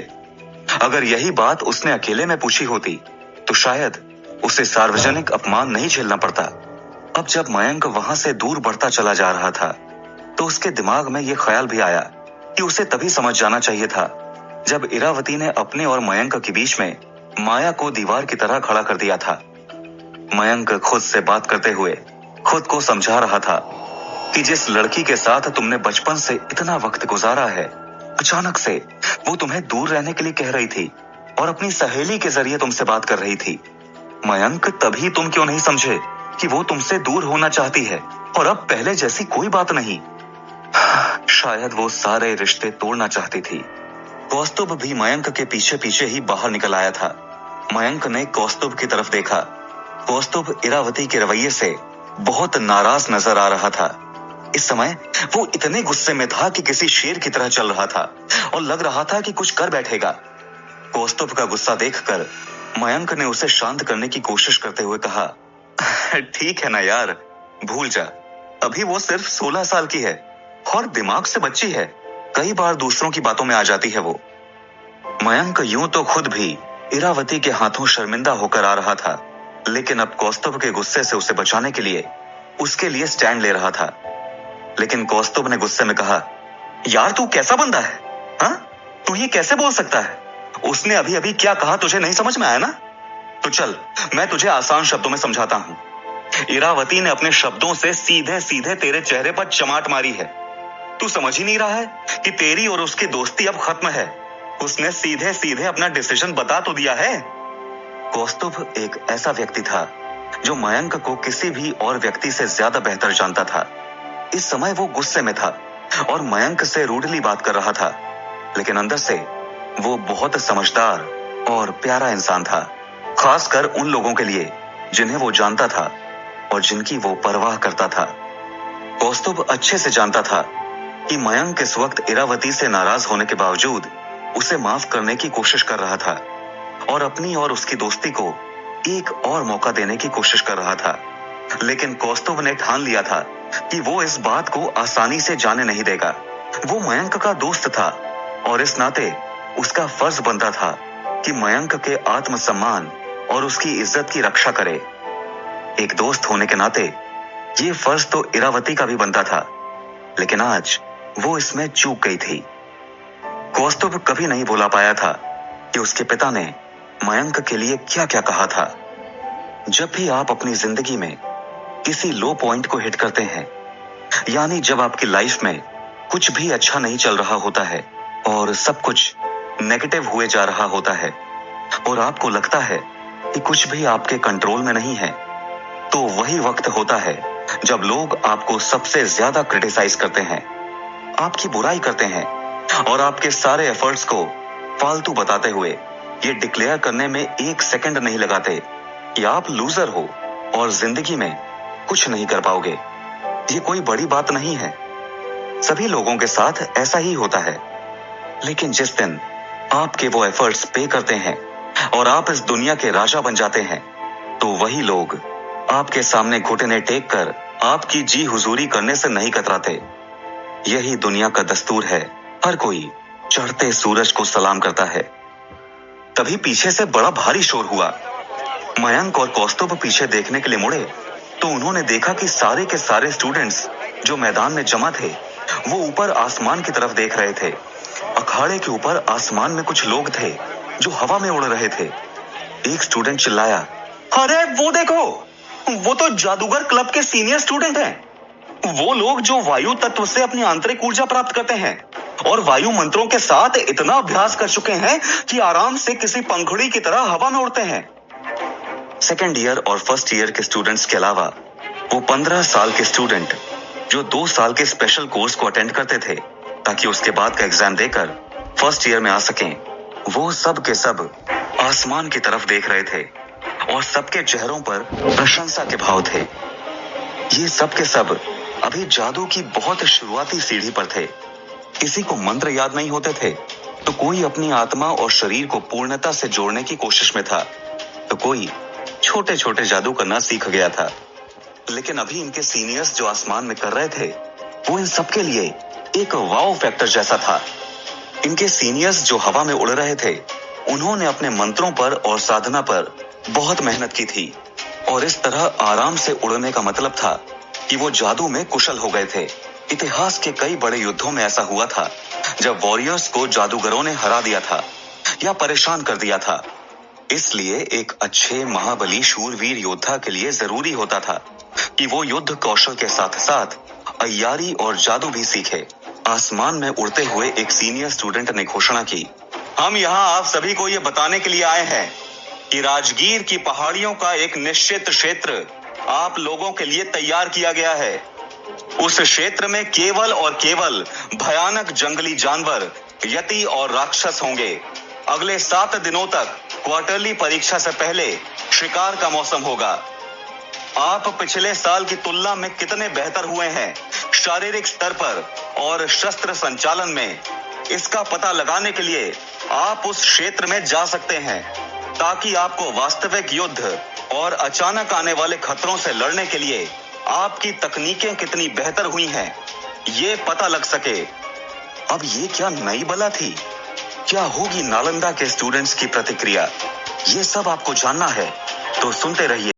अगर यही बात उसने अकेले में पूछी होती तो शायद उसे सार्वजनिक अपमान नहीं झेलना पड़ता। अब जब मयंक वहां से दूर बढ़ता चला जा रहा था, तो उसके दिमाग में यह ख्याल भी आया कि उसे तभी समझ जाना चाहिए था जब इरावती ने अपने और मयंक के बीच में माया को दीवार की तरह खड़ा कर दिया था। मयंक खुद से बात करते हुए खुद को समझा रहा था कि जिस लड़की के साथ तुमने बचपन से इतना वक्त गुजारा है, अचानक से वो तुम्हें दूर रहने के लिए कह रही थी और अपनी सहेली के जरिए तुमसे बात कर रही थी। मयंक, तभी तुम क्यों नहीं समझे कि वो तुमसे दूर होना चाहती है और अब पहले जैसी कोई बात नहीं। शायद वो सारे रिश्ते तोड़ना चाहती थी। कौस्तुभ भी मयंक के पीछे पीछे ही बाहर निकल आया था। मयंक ने कौस्तुभ की तरफ देखा। कौस्तुभ इरावती के रवैये से बहुत नाराज नजर आ रहा था। इस समय वो इतने गुस्से में था कि किसी शेर की तरह चल रहा था और लग रहा था कि कुछ कर बैठेगा। कौस्तुभ का गुस्सा देखकर मयंक ने उसे शांत करने की कोशिश करते हुए कहा, ठीक है ना यार, भूल जा। अभी वो सिर्फ 16 साल की है और दिमाग से बच्ची है। कई बार दूसरों की बातों में आ जाती है वो। मयंक यूं तो खुद भी इरावती के हाथों शर्मिंदा होकर आ रहा था, लेकिन अब कौस्तुभ के गुस्से से उसे बचाने के लिए उसके लिए स्टैंड ले रहा था। लेकिन कौस्तुभ ने गुस्से में कहा, यार तू कैसा बंदा है? हाँ, तू ये कैसे बोल सकता है? उसने अभी अभी क्या कहा तुझे नहीं समझ में आया ना? तो चल मैं तुझे आसान शब्दों में समझाता हूँ। इरावती ने अपने शब्दों से सीधे सीधे तेरे चेहरे पर चमाट मारी है। तू समझ ही नहीं रहा है कि तेरी और उसकी दोस्ती अब खत्म है। उसने सीधे सीधे अपना डिसीजन बता तो दिया है। कौस्तुभ एक ऐसा व्यक्ति था जो मयंक को किसी भी और व्यक्ति से ज्यादा बेहतर जानता था। इस समय वो गुस्से में था और मयंक से रूडली बात कर रहा था, लेकिन अंदर से वो बहुत समझदार और प्यारा इंसान था, खासकर उन लोगों के लिए जिन्हें वो जानता था और जिनकी वो परवाह करता था। कौस्तुभ अच्छे से जानता था कि मयंक इस वक्त इरावती से नाराज होने के बावजूद उसे माफ करने की कोशिश कर रहा था और अपनी और उसकी दोस्ती को एक और मौका देने की कोशिश कर रहा था। लेकिन कौस्तुभ ने ठान लिया था कि वो इस बात को आसानी से जाने नहीं देगा। वो मयंक का दोस्त था और इस नाते उसका फर्ज बनता था कि मयंक के आत्मसम्मान और उसकी इज्जत की रक्षा करे। एक दोस्त होने के नाते ये फर्ज तो इरावती का भी बनता था, लेकिन आज वो इसमें चूक गई थी। कौस्तुभ कभी नहीं भुला पाया था कि उसके पिता ने मयंक के लिए क्या क्या कहा था। जब भी आप अपनी जिंदगी में किसी लो पॉइंट को हिट करते हैं, यानी जब आपकी लाइफ में कुछ भी अच्छा नहीं चल रहा होता है और सब कुछ नेगेटिव हुए जा रहा होता है और आपको लगता है कि कुछ भी आपके कंट्रोल में नहीं है, तो वही वक्त होता है जब लोग आपको सबसे ज्यादा क्रिटिसाइज करते हैं, आपकी बुराई करते हैं और आपके सारे एफर्ट्स को फालतू बताते हुए ये डिक्लेयर करने में एक सेकंड नहीं लगाते कि आप लूजर हो और जिंदगी में कुछ नहीं कर पाओगे। ये कोई बड़ी बात नहीं है, सभी लोगों के साथ ऐसा ही होता है। लेकिन जिस दिन आपके वो एफर्ट्स पे करते हैं और आप इस दुनिया के राजा बन जाते हैं, तो वही लोग आपके सामने घुटने टेक कर आपकी जी हुजूरी करने से नहीं कतराते। यही दुनिया का दस्तूर है। हर कोई चढ़ते सूरज को सलाम करता है, तभी पीछे से बड़ा भारी शोर हुआ। मयंक और कौस्तुभ पीछे देखने के लिए मुड़े तो उन्होंने देखा कि सारे के सारे स्टूडेंट्स जो मैदान में जमा थे वो ऊपर आसमान की तरफ देख रहे थे। अखाड़े के ऊपर आसमान में कुछ लोग थे जो हवा में उड़ रहे थे। एक स्टूडेंट चिल्लाया, अरे वो देखो, वो तो जादूगर क्लब के सीनियर स्टूडेंट हैं। वो लोग जो वायु तत्व से अपनी आंतरिक ऊर्जा प्राप्त करते हैं और वायु मंत्रों के साथ इतना अभ्यास कर चुके हैं कि आराम से किसी पंखुड़ी की तरह हवा में उड़ते हैं। सेकेंड ईयर और फर्स्ट ईयर के स्टूडेंट्स के अलावा वो 15 साल के स्टूडेंट जो 2 साल के स्पेशल कोर्स को अटेंड करते थे ताकि उसके बाद का एग्जाम देकर फर्स्ट ईयर में आ सकें, वो सब के सब आसमान की तरफ देख रहे थे और सबके चेहरों पर प्रशंसा के भाव थे। ये सब के सब अभी जादू की बहुत शुरुआती सीढ़ी पर थे। किसी को मंत्र याद नहीं होते थे तो कोई अपनी आत्मा और शरीर को पूर्णता से जोड़ने की कोशिश में था, तो कोई छोटे छोटे जादू करना सीख गया था। लेकिन अभी इनके सीनियर्स जो आसमान में कर रहे थे वो इन सबके लिए एक वाव फैक्टर जैसा था। इनके सीनियर्स जो हवा में उड़ रहे थे उन्होंने अपने मंत्रों पर और साधना पर बहुत मेहनत की थी और इस तरह आराम से उड़ने का मतलब था कि वो जादू में कुशल हो गए थे। इतिहास के कई बड़े युद्धों में ऐसा हुआ था जब वॉरियर्स को जादूगरों ने हरा दिया था या परेशान कर दिया था। इसलिए एक अच्छे महाबली शूरवीर योद्धा के लिए जरूरी होता था कि वो युद्ध कौशल के साथ साथ अय्यारी और जादू भी सीखे। आसमान में उड़ते हुए एक सीनियर स्टूडेंट ने घोषणा की, हम यहाँ आप सभी को ये बताने के लिए आए हैं कि राजगीर की पहाड़ियों का एक निश्चित क्षेत्र आप लोगों के लिए तैयार किया गया है। उस क्षेत्र में केवल और केवल भयानक जंगली जानवर, यति और राक्षस होंगे। अगले 7 दिनों तक क्वार्टरली परीक्षा से पहले शिकार का मौसम होगा। आप पिछले साल की तुलना में कितने बेहतर हुए हैं शारीरिक स्तर पर और शस्त्र संचालन में, इसका पता लगाने के लिए आप उस क्षेत्र में जा सकते हैं ताकि आपको वास्तविक युद्ध और अचानक आने वाले खतरों से लड़ने के लिए आपकी तकनीकें कितनी बेहतर हुई हैं ये पता लग सके। अब ये क्या नई बला थी? क्या होगी नालंदा के स्टूडेंट्स की प्रतिक्रिया? ये सब आपको जानना है तो सुनते रहिए।